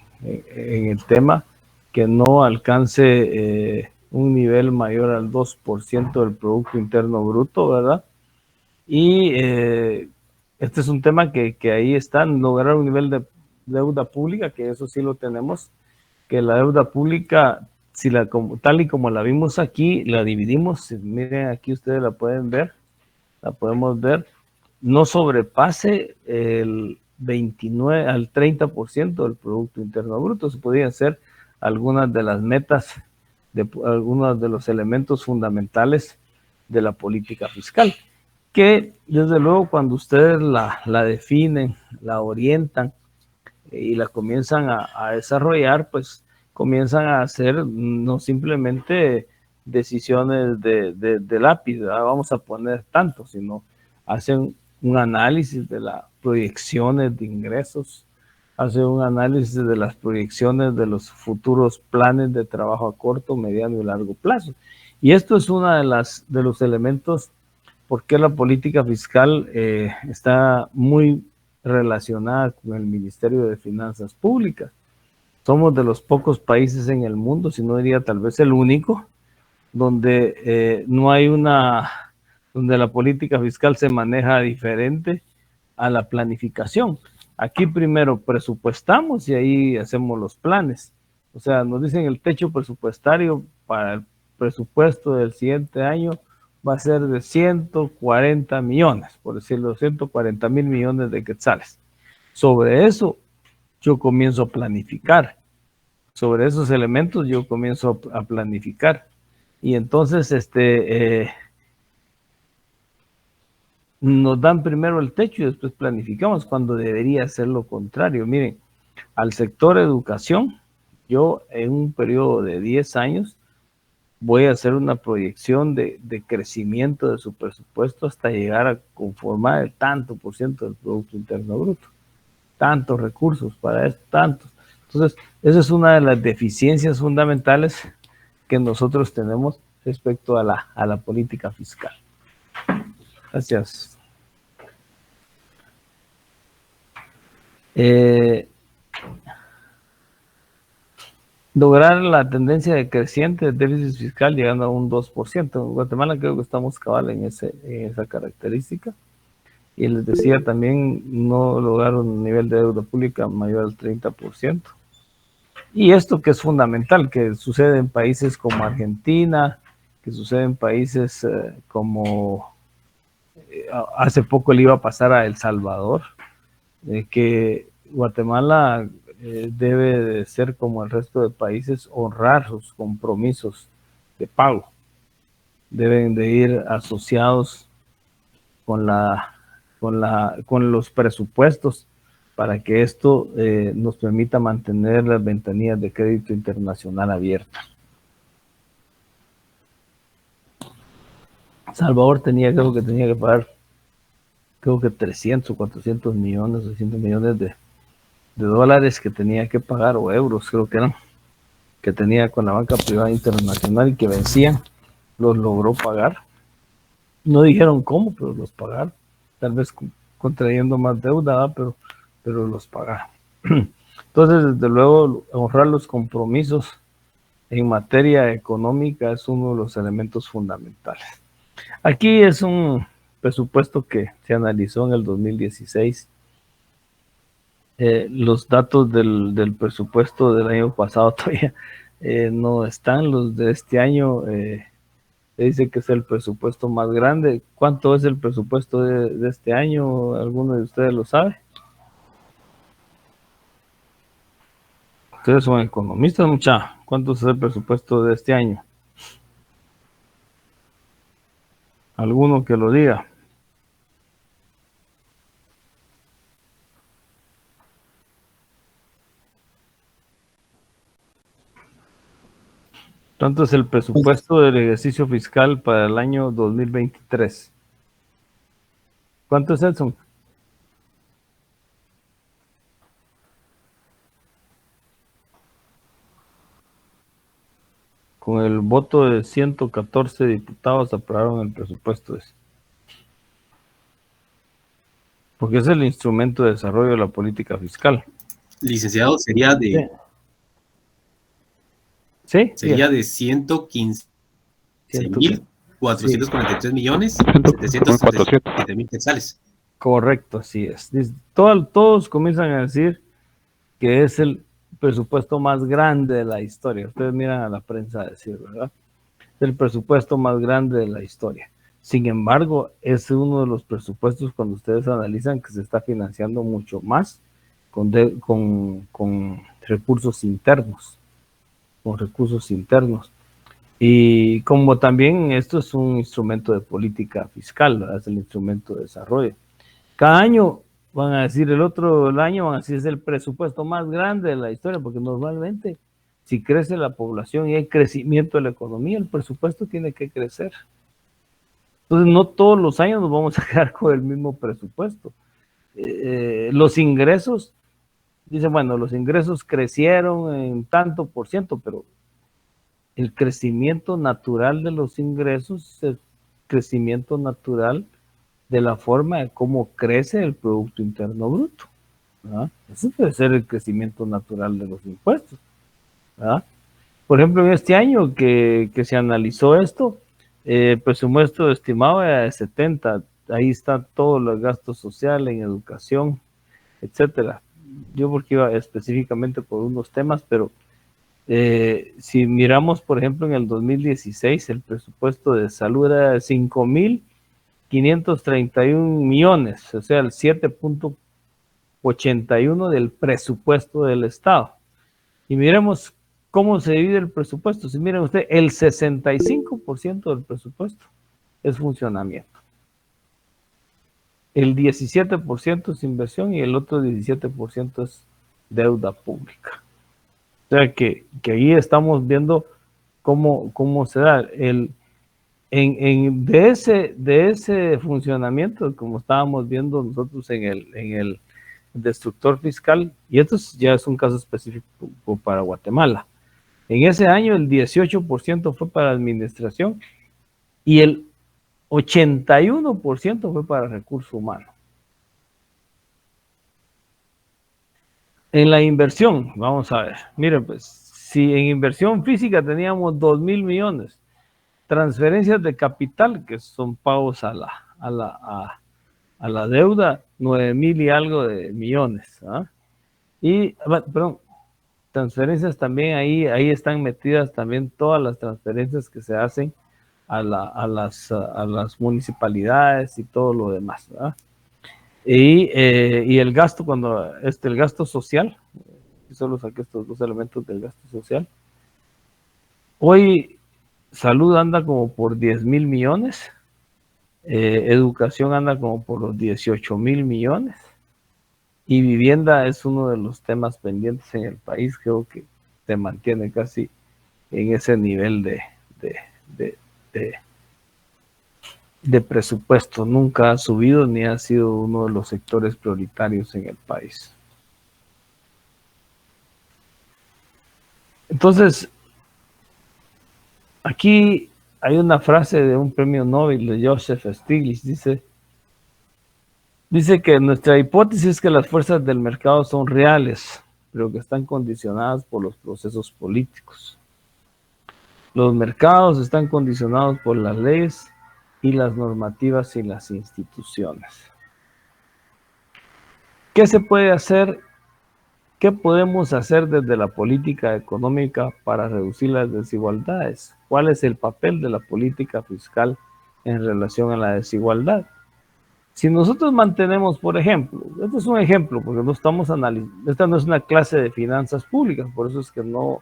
tema, que no alcance un nivel mayor al 2% del Producto Interno Bruto, ¿verdad? Y este es un tema que ahí está, lograr un nivel de deuda pública, que eso sí lo tenemos, que la deuda pública, si tal y como la vimos aquí, la dividimos, miren aquí ustedes la pueden ver, la podemos ver, no sobrepase el 29 al 30% del Producto Interno Bruto. Se podrían ser algunas de las metas, de algunos de los elementos fundamentales de la política fiscal, que desde luego cuando ustedes la definen, la orientan y la comienzan a desarrollar, pues comienzan a hacer no simplemente decisiones de lápiz, vamos a poner tanto, sino hacen un análisis de las proyecciones de ingresos, hacen un análisis de las proyecciones de los futuros planes de trabajo a corto, mediano y largo plazo. Y esto es uno de los elementos por qué la política fiscal está muy relacionada con el Ministerio de Finanzas Públicas. Somos de los pocos países en el mundo, si no diría tal vez el único, donde no hay donde la política fiscal se maneja diferente a la planificación. Aquí primero presupuestamos y ahí hacemos los planes. O sea, nos dicen el techo presupuestario para el presupuesto del siguiente año va a ser de 140 millones, por decirlo, 140,000 millones de quetzales. Sobre eso yo comienzo a planificar. Sobre esos elementos yo comienzo a planificar. Y entonces nos dan primero el techo y después planificamos, cuando debería ser lo contrario. Miren, al sector educación, yo en un periodo de 10 años voy a hacer una proyección de crecimiento de su presupuesto hasta llegar a conformar el tanto por ciento del Producto Interno Bruto. Tantos recursos para esto, tantos. Entonces, esa es una de las deficiencias fundamentales que nosotros tenemos respecto a la política fiscal. Gracias. Lograr la tendencia de creciente de déficit fiscal llegando a un 2%. En Guatemala creo que estamos cabal en esa característica. Y les decía también no lograr un nivel de deuda pública mayor al 30%. Y esto que es fundamental, que sucede en países como Argentina, que sucede en países como hace poco le iba a pasar a El Salvador, que Guatemala debe de ser como el resto de países, honrar sus compromisos de pago. Deben de ir asociados con los presupuestos para que esto nos permita mantener las ventanillas de crédito internacional abiertas. Salvador creo que tenía que pagar 300 o 400 millones, 600 millones de dólares que tenía que pagar, o euros creo que eran, que tenía con la banca privada internacional y que vencían, los logró pagar. No dijeron cómo, pero los pagaron. Tal vez contrayendo más deuda, pero los pagaron. Entonces, desde luego, honrar los compromisos en materia económica es uno de los elementos fundamentales. Aquí es un presupuesto que se analizó en el 2016. Los datos del presupuesto del año pasado todavía no están. Los de este año dice que es el presupuesto más grande. ¿Cuánto es el presupuesto de este año? ¿Alguno de ustedes lo sabe? Ustedes son economistas, mucha. ¿Cuánto es el presupuesto de este año? ¿Alguno que lo diga? ¿Cuánto es el presupuesto del ejercicio fiscal para el año 2023? ¿Cuánto es, Edson? Con el voto de 114 diputados aprobaron el presupuesto ese. Porque es el instrumento de desarrollo de la política fiscal. Licenciado, sería de... ¿Sí? Sería Bien. de 115.443 Sí, millones, 147. 737.000 quetzales. correcto, así es. Todos comienzan a decir que es el presupuesto más grande de la historia. Ustedes miran a la prensa decir, ¿verdad? El presupuesto más grande de la historia. Sin embargo, es uno de los presupuestos cuando ustedes analizan que se está financiando mucho más con recursos internos, con recursos internos. Y como también esto es un instrumento de política fiscal, ¿verdad? Es el instrumento de desarrollo. Cada año van a decir, el año van a decir es el presupuesto más grande de la historia, porque normalmente si crece la población y hay crecimiento de la economía, el presupuesto tiene que crecer. Entonces no todos los años nos vamos a quedar con el mismo presupuesto. Los ingresos, dicen, bueno, los ingresos crecieron en tanto por ciento, pero el crecimiento natural de los ingresos es el crecimiento natural de la forma de cómo crece el Producto Interno Bruto, ¿verdad? Ese debe ser el crecimiento natural de los impuestos, ¿verdad? Por ejemplo, en este año que se analizó esto, el presupuesto estimado era de 70, ahí está todo el gasto social en educación, etcétera. Yo porque iba específicamente por unos temas, pero si miramos, por ejemplo, en el 2016, el presupuesto de salud era de 5.531 millones, o sea, el 7.81 del presupuesto del Estado. Y miremos cómo se divide el presupuesto. Si miren usted, el 65% del presupuesto es funcionamiento. El 17% es inversión y el otro 17% es deuda pública. O sea que ahí estamos viendo cómo se da de ese funcionamiento, como estábamos viendo nosotros en el destructor fiscal, y esto ya es un caso específico para Guatemala. En ese año el 18% fue para administración y el 81% fue para recursos humanos. En la inversión, vamos a ver, miren pues, si en inversión física teníamos 2.000 millones, transferencias de capital, que son pagos a la deuda, 9.000 y algo de millones. ¿Ah? Y, perdón, transferencias también, ahí están metidas también todas las transferencias que se hacen a las municipalidades y todo lo demás. ¿Verdad? Y el gasto, el gasto social, solo saqué estos dos elementos del gasto social. Hoy salud anda como por 10.000 millones, educación anda como por los 18.000 millones, y vivienda es uno de los temas pendientes en el país, creo que se mantiene casi en ese nivel de presupuesto. Nunca ha subido ni ha sido uno de los sectores prioritarios en el país. Entonces, aquí hay una frase de un premio Nobel de Joseph Stiglitz, dice que nuestra hipótesis es que las fuerzas del mercado son reales, pero que están condicionadas por los procesos políticos. Los mercados están condicionados por las leyes y las normativas y las instituciones. ¿Qué se puede hacer? ¿Qué podemos hacer desde la política económica para reducir las desigualdades? ¿Cuál es el papel de la política fiscal en relación a la desigualdad? Si nosotros mantenemos, por ejemplo, este es un ejemplo, porque no estamos analizando, esta no es una clase de finanzas públicas, por eso es que no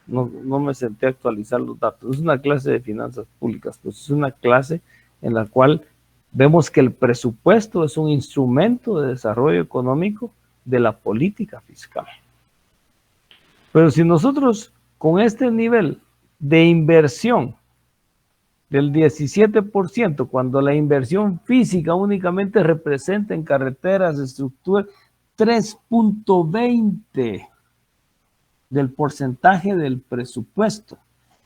me senté a actualizar los datos. Es una clase de finanzas públicas, pues es una clase en la cual vemos que el presupuesto es un instrumento de desarrollo económico de la política fiscal. Pero si nosotros con este nivel de inversión del 17%, cuando la inversión física únicamente representa en carreteras, estructuras, 3.20 del porcentaje del presupuesto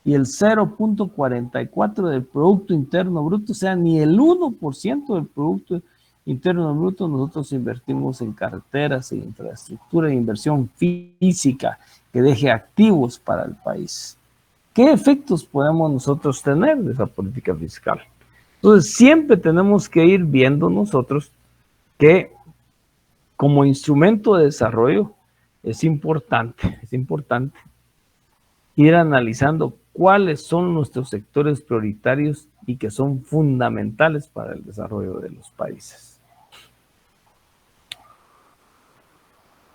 y el 0.44 del Producto Interno Bruto, o sea, ni el 1% del Producto Interno Bruto nosotros invertimos en carreteras, en infraestructura, en inversión física que deje activos para el país. ¿qué efectos podemos nosotros tener de esa política fiscal? Entonces, siempre tenemos que ir viendo nosotros que como instrumento de desarrollo es importante ir analizando cuáles son nuestros sectores prioritarios y que son fundamentales para el desarrollo de los países.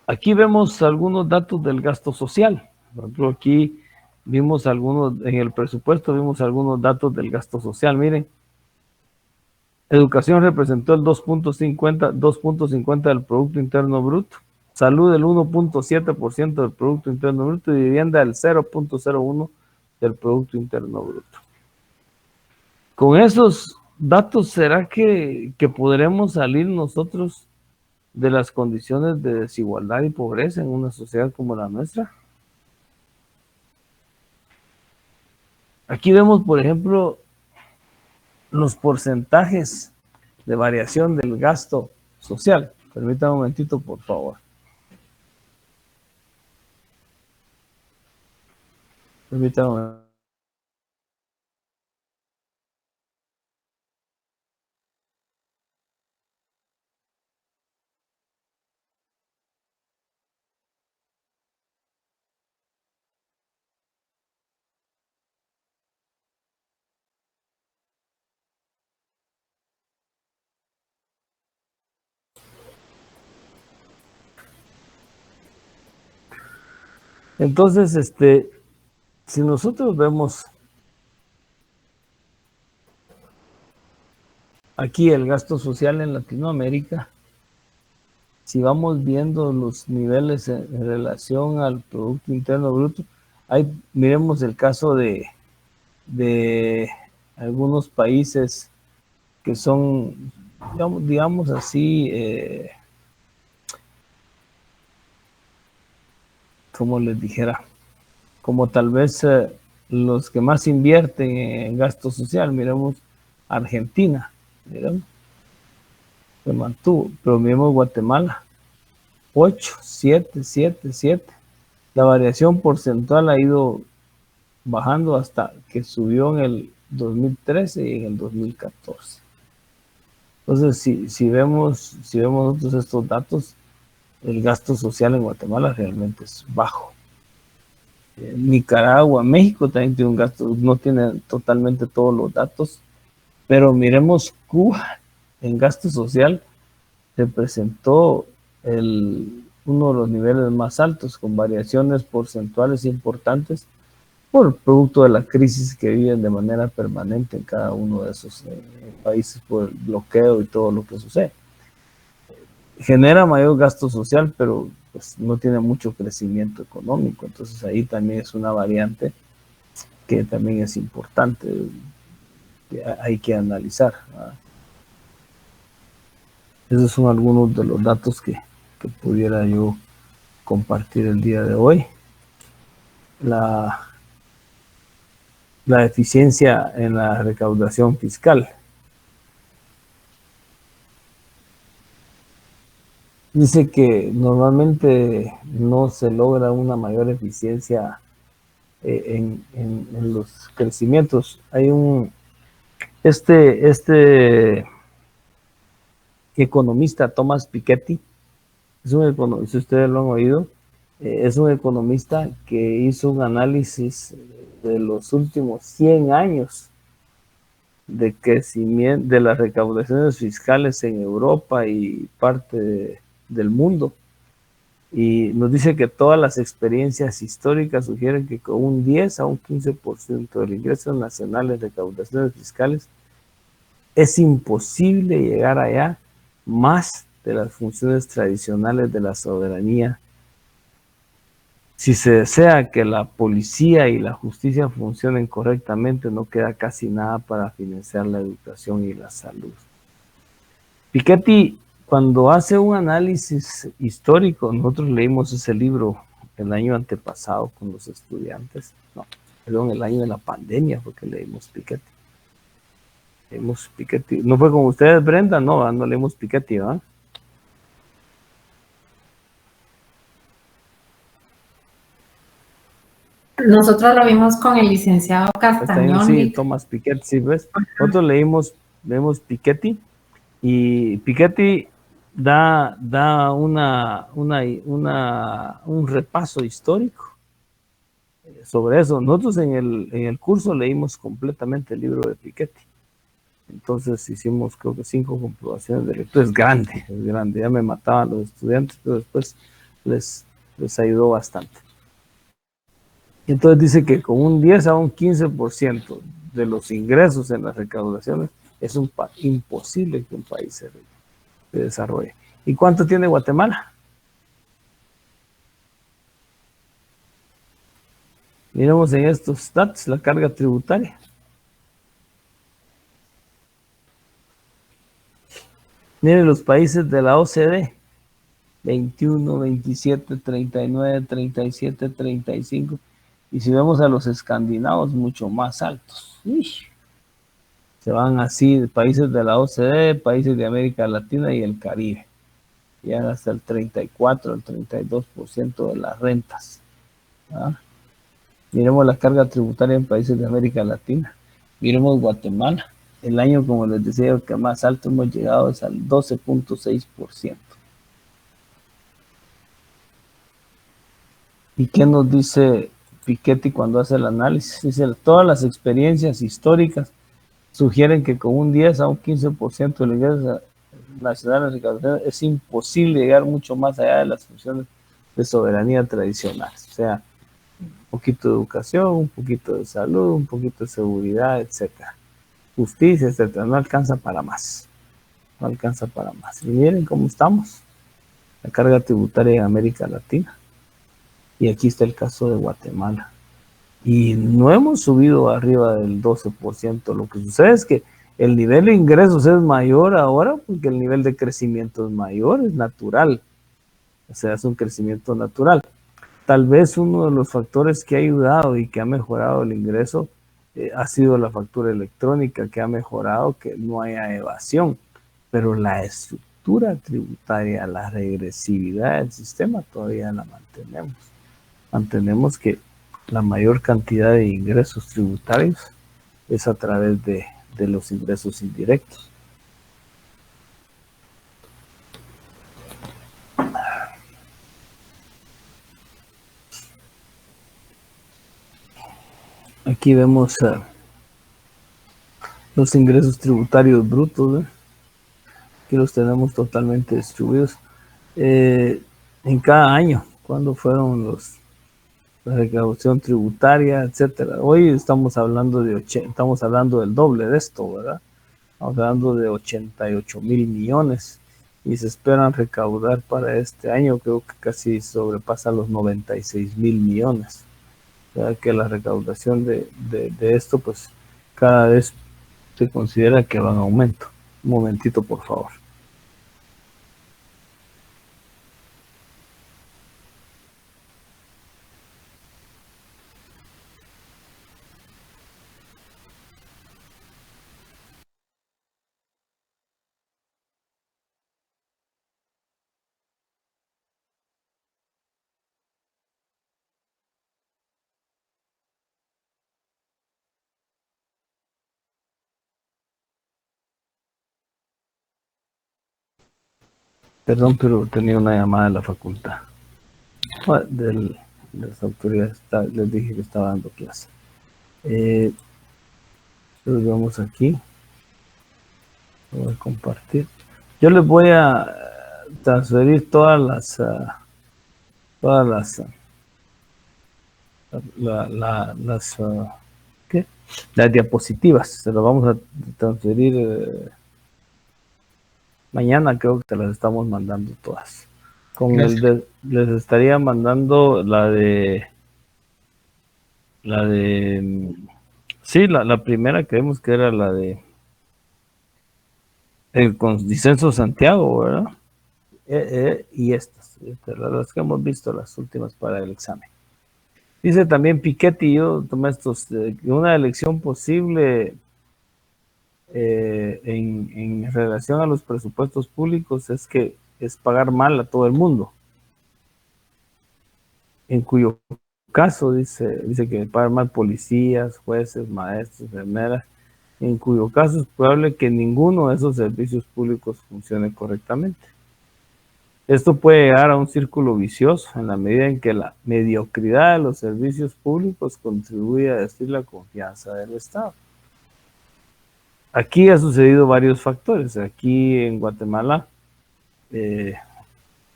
Aquí vemos algunos datos del gasto social. Por ejemplo, aquí vimos algunos, en el presupuesto vimos algunos datos del gasto social. Miren, educación representó el 2.50 del Producto Interno Bruto, salud el 1.7% del Producto Interno Bruto y vivienda el 0.01% del Producto Interno Bruto. Con esos datos, ¿será que podremos salir nosotros de las condiciones de desigualdad y pobreza en una sociedad como la nuestra? Aquí vemos, por ejemplo, los porcentajes de variación del gasto social. Permítame un momentito, por favor. Permítame un momentito. Entonces, si nosotros vemos aquí el gasto social en Latinoamérica, si vamos viendo los niveles en relación al Producto Interno Bruto, ahí miremos el caso de algunos países que son, digamos así, como les dijera, como tal vez los que más invierten en gasto social. Miremos Argentina, miremos, se mantuvo, pero miremos Guatemala, 8, 7, 7, 7. La variación porcentual ha ido bajando hasta que subió en el 2013 y en el 2014. Entonces, si vemos nosotros estos datos, el gasto social en Guatemala realmente es bajo. Nicaragua, México también tiene un gasto, no tiene totalmente todos los datos, pero miremos Cuba en gasto social representó uno de los niveles más altos, con variaciones porcentuales importantes por producto de la crisis que viven de manera permanente en cada uno de esos países por el bloqueo y todo lo que sucede. Genera mayor gasto social, pero pues no tiene mucho crecimiento económico. Entonces ahí también es una variante que también es importante, que hay que analizar, ¿verdad? Esos son algunos de los datos que pudiera yo compartir el día de hoy. La eficiencia en la recaudación fiscal. Dice que normalmente no se logra una mayor eficiencia en los crecimientos. Hay este economista, Thomas Piketty, es un economista, si ustedes lo han oído, es un economista que hizo un análisis de los últimos 100 años de crecimiento de las recaudaciones fiscales en Europa y parte del mundo. Y nos dice que todas las experiencias históricas sugieren que con un 10 a un 15% del ingreso nacional de recaudaciones fiscales es imposible llegar allá más de las funciones tradicionales de la soberanía. Si se desea que la policía y la justicia funcionen correctamente, no queda casi nada para financiar la educación y la salud. Piketty, cuando hace un análisis histórico, nosotros leímos ese libro el año antepasado con los estudiantes, el año de la pandemia fue que leímos Piketty. Leímos Piketty, ¿no fue con ustedes, Brenda? No leímos Piketty, ¿verdad? Nosotros lo vimos con el licenciado Está bien, Castañón. sí, Thomas Piketty, ¿sí ves? Nosotros leemos Piketty, y Piketty da un repaso histórico sobre eso. Nosotros en el curso leímos completamente el libro de Piketty. Entonces hicimos, creo que 5 comprobaciones de lectura. Es grande. Ya me mataban los estudiantes, pero después les ayudó bastante. Entonces dice que con un 10 a un 15% de los ingresos en las recaudaciones es imposible que un país se desarrolle. ¿Y cuánto tiene Guatemala? Miremos en estos stats la carga tributaria. Miren los países de la OCDE: 21, 27, 39, 37, 35. Y si vemos a los escandinavos, mucho más altos. Se van así, países de la OCDE, países de América Latina y el Caribe. Llegan hasta el 34, el 32% de las rentas. ¿Ah? Miremos la carga tributaria en países de América Latina. Miremos Guatemala. El año, como les decía, que más alto hemos llegado es al 12.6%. ¿Y qué nos dice Piketty cuando hace el análisis? Dice, todas las experiencias históricas sugieren que con un 10 a un 15% del ingreso nacional de recaudación es imposible llegar mucho más allá de las funciones de soberanía tradicionales. O sea, un poquito de educación, un poquito de salud, un poquito de seguridad, etcétera. Justicia, etcétera. No alcanza para más. No alcanza para más. Y miren cómo estamos. La carga tributaria en América Latina. Y aquí está el caso de Guatemala. Y no hemos subido arriba del 12%. Lo que sucede es que el nivel de ingresos es mayor ahora porque el nivel de crecimiento es mayor, es natural. O sea, es un crecimiento natural. Tal vez uno de los factores que ha ayudado y que ha mejorado el ingreso ha sido la factura electrónica, que ha mejorado que no haya evasión. Pero la estructura tributaria, la regresividad del sistema todavía la mantenemos. Mantenemos que la mayor cantidad de ingresos tributarios es a través de los ingresos indirectos. Aquí vemos los ingresos tributarios brutos, que los tenemos totalmente distribuidos en cada año, cuando fueron la recaudación tributaria, etcétera. Hoy estamos hablando del doble de esto, ¿verdad? Estamos hablando de 88,000 millones y se esperan recaudar para este año, creo que casi sobrepasa los 96,000 millones. O sea que la recaudación de esto, pues cada vez se considera que va en aumento. Un momentito, por favor. Perdón, pero tenía una llamada de la facultad. De las autoridades, les dije que estaba dando clase. Entonces vamos aquí. Voy a compartir. Yo les voy a transferir todas las diapositivas. Se las vamos a transferir mañana, creo que te las estamos mandando todas. Les estaría mandando la primera que vimos, que era la de el Disenso Santiago, ¿verdad? Y estas, las que hemos visto, las últimas para el examen. Dice también Piketty, yo tomé estos, una elección posible en relación a los presupuestos públicos es pagar mal a todo el mundo, en cuyo caso dice que pagan mal policías, jueces, maestros, enfermeras, en cuyo caso es probable que ninguno de esos servicios públicos funcione correctamente. Esto puede llegar a un círculo vicioso en la medida en que la mediocridad de los servicios públicos contribuye a destruir la confianza del Estado. Aquí ha sucedido varios factores. Aquí en Guatemala,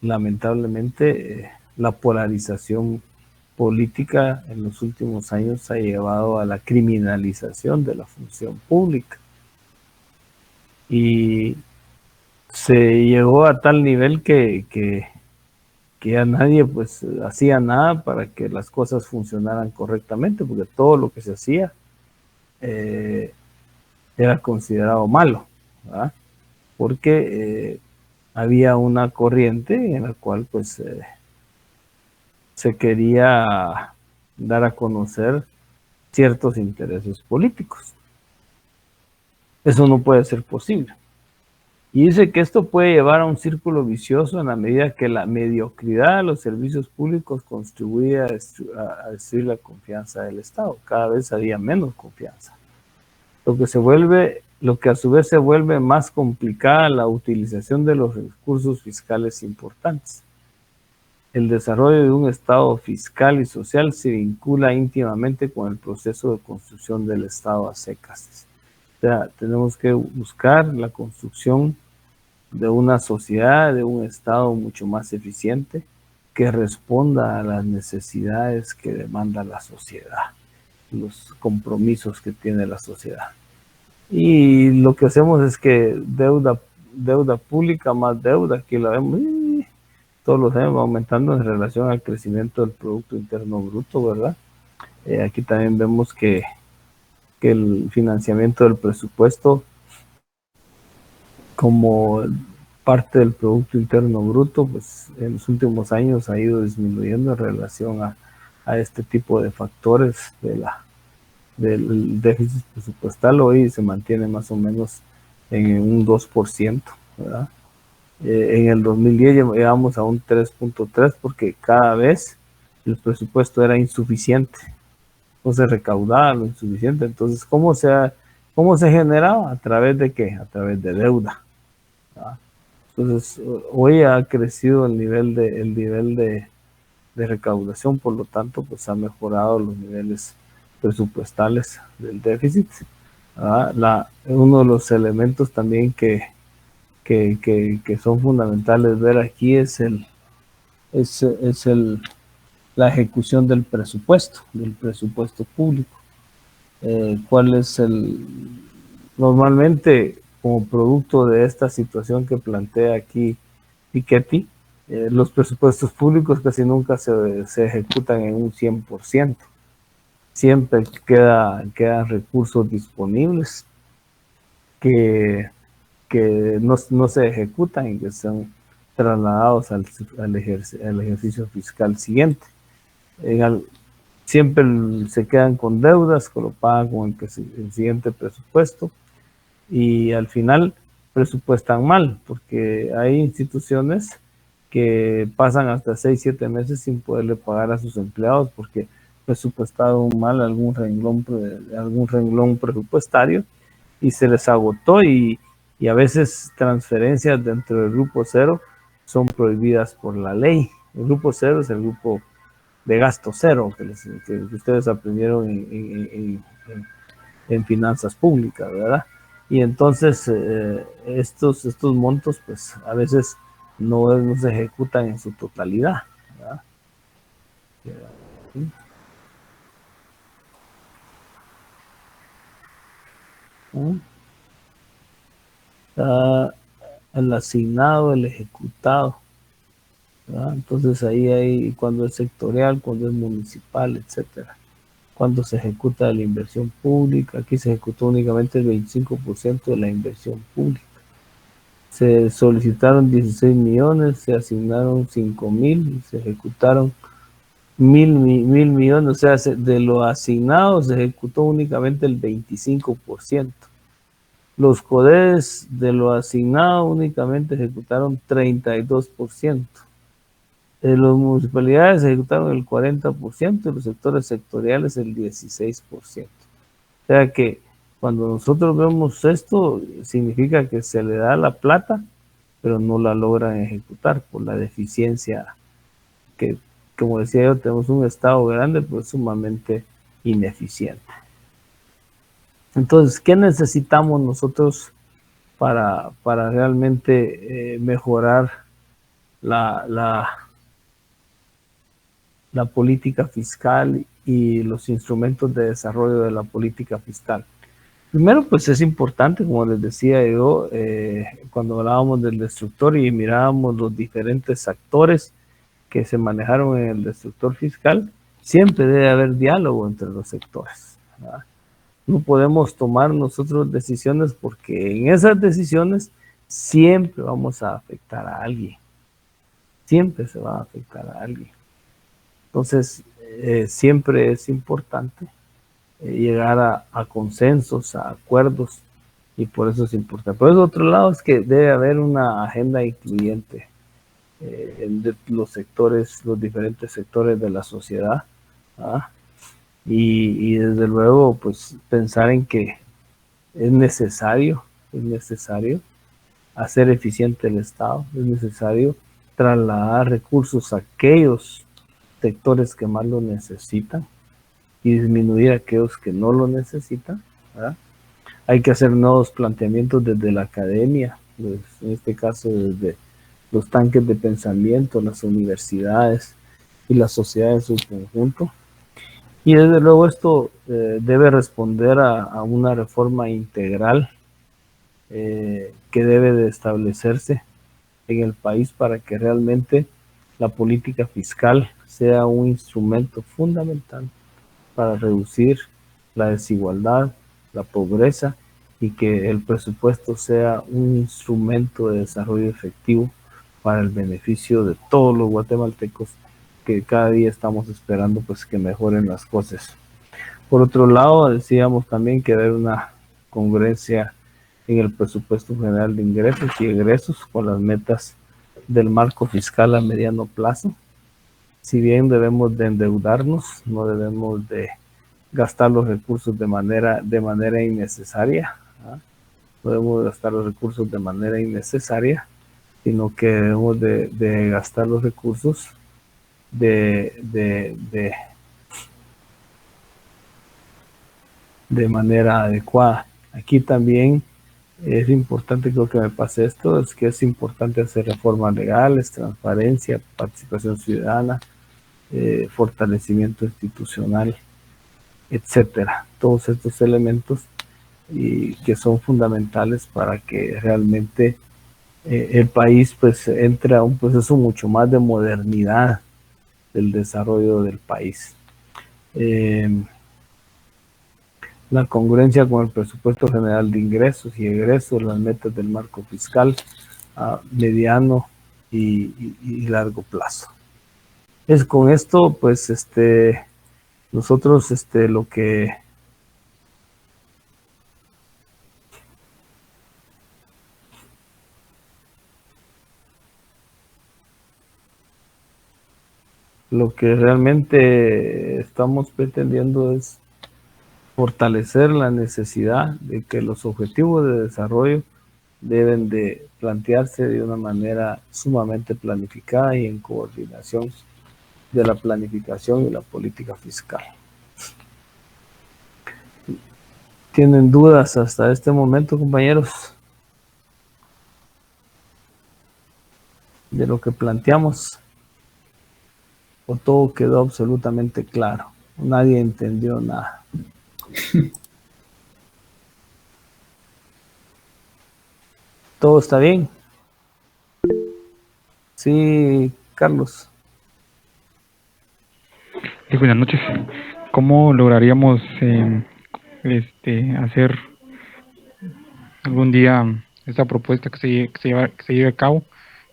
lamentablemente, la polarización política en los últimos años ha llevado a la criminalización de la función pública. Y se llegó a tal nivel que ya nadie pues hacía nada para que las cosas funcionaran correctamente, porque todo lo que se hacía era considerado malo, ¿verdad? Porque había una corriente en la cual pues se quería dar a conocer ciertos intereses políticos. Eso no puede ser posible. Y dice que esto puede llevar a un círculo vicioso en la medida que la mediocridad de los servicios públicos contribuye a destruir la confianza del Estado. Cada vez había menos confianza. Lo que a su vez se vuelve más complicada la utilización de los recursos fiscales importantes. El desarrollo de un Estado fiscal y social se vincula íntimamente con el proceso de construcción del Estado a secas. O sea, tenemos que buscar la construcción de una sociedad, de un Estado mucho más eficiente que responda a las necesidades que demanda la sociedad, los compromisos que tiene la sociedad. Y lo que hacemos es que deuda pública más deuda, aquí la vemos, todos los años va aumentando en relación al crecimiento del Producto Interno Bruto, ¿verdad? Aquí también vemos que el financiamiento del presupuesto como parte del Producto Interno Bruto, pues en los últimos años ha ido disminuyendo en relación a este tipo de factores del déficit presupuestal. Hoy se mantiene más o menos en un 2%, ¿verdad? En el 2010 llegamos a un 3.3 porque cada vez el presupuesto era insuficiente, no se recaudaba lo insuficiente. Entonces, ¿cómo se generaba? ¿A través de qué? A través de deuda, ¿verdad? Entonces, hoy ha crecido el nivel de recaudación, por lo tanto, pues ha mejorado los niveles presupuestales del déficit, ¿verdad? Uno de los elementos también que son fundamentales ver aquí es la ejecución del presupuesto público. ¿Cuál es normalmente, como producto de esta situación que plantea aquí Piketty, los presupuestos públicos casi nunca se ejecutan en un 100%. Siempre quedan recursos disponibles que no se ejecutan y que son trasladados al ejercicio fiscal siguiente. Siempre se quedan con deudas que lo pagan con el siguiente presupuesto y al final presupuestan mal, porque hay instituciones que pasan hasta 6-7 meses sin poderle pagar a sus empleados porque presupuestaron mal algún renglón presupuestario y se les agotó y a veces transferencias dentro del grupo cero son prohibidas por la ley. El grupo cero es el grupo de gasto cero que ustedes aprendieron en finanzas públicas, ¿verdad? Y entonces estos montos pues a veces no se ejecutan en su totalidad, ¿verdad? El asignado, el ejecutado, ¿verdad? Entonces ahí hay cuando es sectorial, cuando es municipal, etcétera. Cuando se ejecuta la inversión pública, aquí se ejecutó únicamente el 25% de la inversión pública. Se solicitaron 16 millones, se asignaron 5,000 y se ejecutaron 1,000 millones, o sea, de lo asignado se ejecutó únicamente el 25%. Los CODES de lo asignado únicamente ejecutaron 32%. Las municipalidades ejecutaron el 40% y los sectores sectoriales el 16%. O sea que cuando nosotros vemos esto, significa que se le da la plata, pero no la logran ejecutar por la deficiencia que, como decía yo, tenemos un Estado grande, pues sumamente ineficiente. Entonces, ¿qué necesitamos nosotros para realmente mejorar la política fiscal y los instrumentos de desarrollo de la política fiscal? Primero, pues es importante, como les decía yo, cuando hablábamos del destructor y mirábamos los diferentes actores que se manejaron en el destructor fiscal, siempre debe haber diálogo entre los sectores, ¿verdad? No podemos tomar nosotros decisiones porque en esas decisiones siempre vamos a afectar a alguien. Siempre se va a afectar a alguien. Entonces, siempre es importante llegar a consensos, a acuerdos, y por eso es importante. Por eso, otro lado, es que debe haber una agenda incluyente de los sectores, los diferentes sectores de la sociedad, ¿ah? Y desde luego, pues pensar en que es necesario hacer eficiente el Estado, es necesario trasladar recursos a aquellos sectores que más lo necesitan y disminuir a aquellos que no lo necesitan, ¿verdad? Hay que hacer nuevos planteamientos desde la academia, pues, en este caso desde los tanques de pensamiento, las universidades y la sociedad en su conjunto. Y desde luego esto debe responder a una reforma integral que debe de establecerse en el país para que realmente la política fiscal sea un instrumento fundamental para reducir la desigualdad, la pobreza, y que el presupuesto sea un instrumento de desarrollo efectivo para el beneficio de todos los guatemaltecos, que cada día estamos esperando pues que mejoren las cosas. Por otro lado, decíamos también que debe haber una congruencia en el presupuesto general de ingresos y egresos con las metas del marco fiscal a mediano plazo. Si bien debemos de endeudarnos, no debemos de gastar los recursos de manera innecesaria, ¿ah? No debemos gastar los recursos de manera innecesaria, sino que debemos de gastar los recursos de manera adecuada. Aquí también es importante, creo que me pase esto, es que es importante hacer reformas legales, transparencia, participación ciudadana, fortalecimiento institucional, etcétera. Todos estos elementos y que son fundamentales para que realmente el país pues entre a un proceso mucho más de modernidad del desarrollo del país. La congruencia con el presupuesto general de ingresos y egresos, las metas del marco fiscal a mediano y largo plazo. Es con esto, pues, nosotros, lo que realmente estamos pretendiendo es fortalecer la necesidad de que los objetivos de desarrollo deben de plantearse de una manera sumamente planificada y en coordinación de la planificación y la política fiscal. ¿Tienen dudas hasta este momento, compañeros, de lo que planteamos? ¿O todo quedó absolutamente claro? Nadie entendió nada. ¿Todo está bien? Sí, Carlos. Buenas noches. ¿Cómo lograríamos hacer algún día esta propuesta que se lleve a cabo?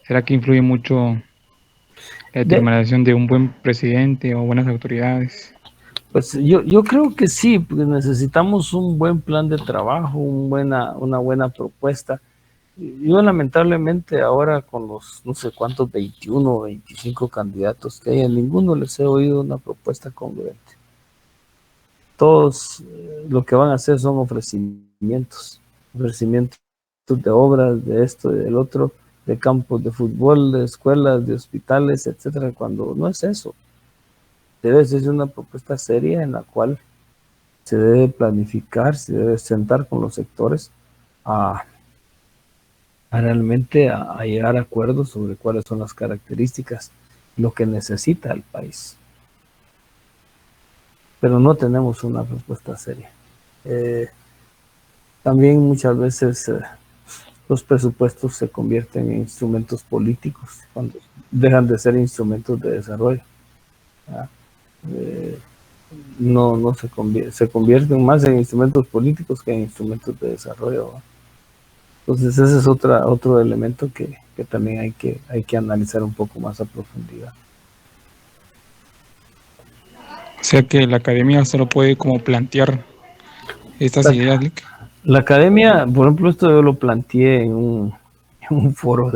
¿Será que influye mucho la determinación de un buen presidente o buenas autoridades? Pues yo creo que sí, porque necesitamos un buen plan de trabajo, una buena propuesta, Yo lamentablemente ahora con los no sé cuántos, 21 o 25 candidatos que hay, a ninguno les he oído una propuesta congruente. Todos lo que van a hacer son ofrecimientos de obras, de esto y del otro, de campos de fútbol, de escuelas, de hospitales, etcétera, cuando no es eso. Debe ser una propuesta seria en la cual se debe planificar, se debe sentar con los sectores a realmente a llegar a acuerdos sobre cuáles son las características, lo que necesita el país. Pero no tenemos una propuesta seria. También muchas veces los presupuestos se convierten en instrumentos políticos cuando dejan de ser instrumentos de desarrollo. No se convierten más en instrumentos políticos que en instrumentos de desarrollo. Entonces ese es otro elemento que también hay que analizar un poco más a profundidad. O sea que la academia solo puede como plantear estas ideas, Lick. La academia, por ejemplo, esto yo lo planteé en un foro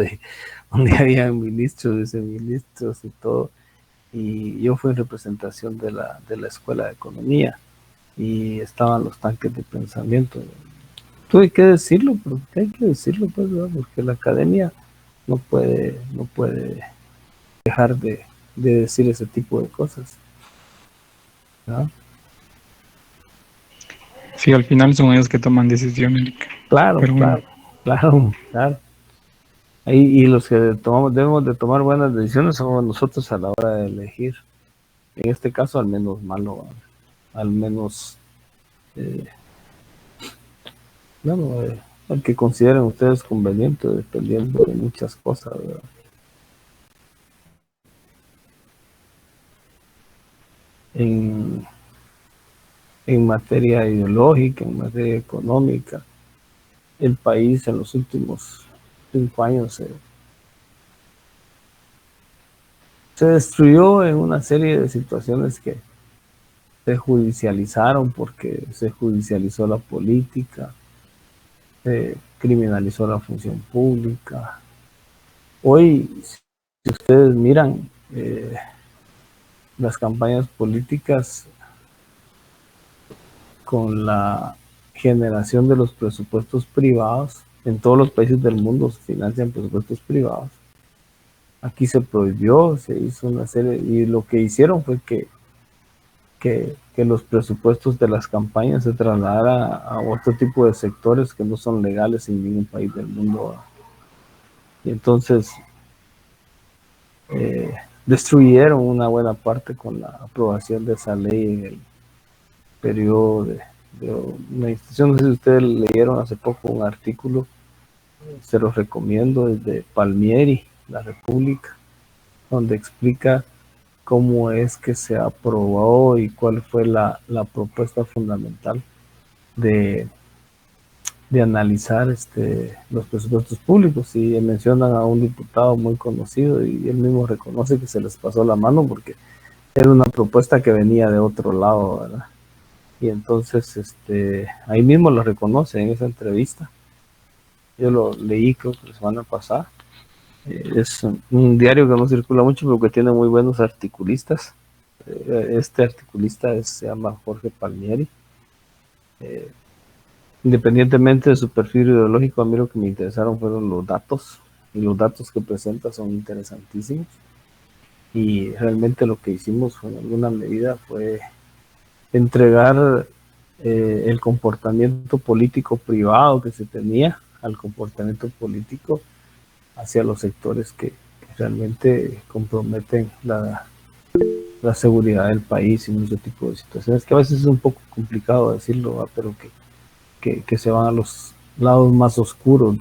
donde había ministros, viceministros y todo, y yo fui en representación de la Escuela de Economía y estaban los tanques de pensamiento. Tuve que decirlo, pero hay que decirlo, pues, ¿verdad? Porque la academia no puede dejar de decir ese tipo de cosas, ¿no? Sí, al final son ellos que toman decisiones, Lick. Claro, Pero bueno, claro. Y los que debemos de tomar buenas decisiones somos nosotros a la hora de elegir. En este caso, al menos malo, al menos, al que consideren ustedes conveniente, dependiendo de muchas cosas, ¿verdad? En materia ideológica, en materia económica, el país en los últimos 5 años se destruyó en una serie de situaciones que se judicializaron porque se judicializó la política, se criminalizó la función pública. Hoy, si ustedes miran las campañas políticas con la generación de los presupuestos privados, en todos los países del mundo se financian presupuestos privados. Aquí se prohibió, se hizo una serie, y lo que hicieron fue que los presupuestos de las campañas se trasladaran a otro tipo de sectores que no son legales en ningún país del mundo. Y entonces destruyeron una buena parte con la aprobación de esa ley en el periodo de una institución. No sé si ustedes leyeron hace poco un artículo, se los recomiendo, desde Palmieri, La República, donde explica cómo es que se aprobó y cuál fue la propuesta fundamental de analizar los presupuestos públicos, y mencionan a un diputado muy conocido y él mismo reconoce que se les pasó la mano porque era una propuesta que venía de otro lado, ¿verdad? Y entonces ahí mismo lo reconoce en esa entrevista. Yo lo leí creo que la semana pasada. Es un diario que no circula mucho, pero que tiene muy buenos articulistas. Este articulista se llama Jorge Palmieri. Independientemente de su perfil ideológico, a mí lo que me interesaron fueron los datos, y los datos que presenta son interesantísimos. Y realmente lo que hicimos en alguna medida fue entregar el comportamiento político privado que se tenía al comportamiento político hacia los sectores que realmente comprometen la seguridad del país y mucho tipo de situaciones que a veces es un poco complicado decirlo, ¿va? Pero que se van a los lados más oscuros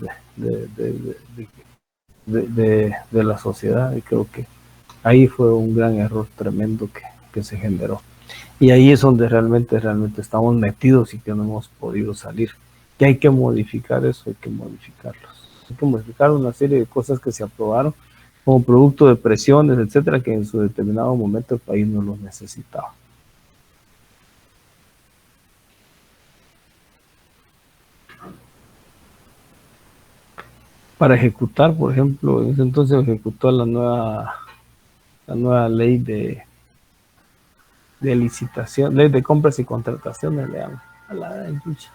de la sociedad, y creo que ahí fue un gran error tremendo que se generó. Y ahí es donde realmente estamos metidos y que no hemos podido salir. Que hay que modificar eso, hay que modificarlos. Hay que modificar una serie de cosas que se aprobaron como producto de presiones, etcétera, que en su determinado momento el país no los necesitaba. para ejecutar, por ejemplo, en ese entonces ejecutó la nueva ley de licitación, ley de compras y contrataciones, le llaman. A la pucha.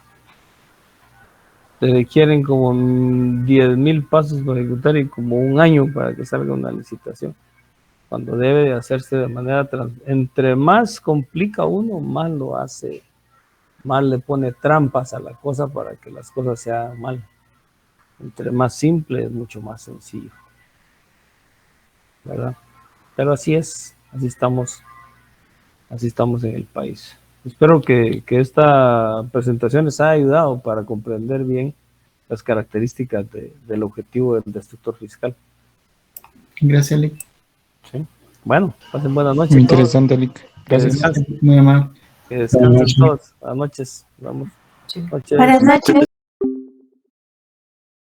Le requieren como 10,000 pasos para ejecutar y como un año para que salga una licitación, cuando debe de hacerse de manera entre más complica uno, más lo hace, más le pone trampas a la cosa para que las cosas se hagan mal. Entre más simple es mucho más sencillo, ¿verdad? Pero así es, así estamos en el país. Espero que esta presentación les haya ayudado para comprender bien las características del objetivo del destructor fiscal. Gracias, Lick. ¿Sí? Bueno, pasen buenas noches. Muy todos. interesante, Lick. Que Gracias. descansen, Muy amable. que descansen todos. Buenas noches. Vamos. Noches. Buenas noches.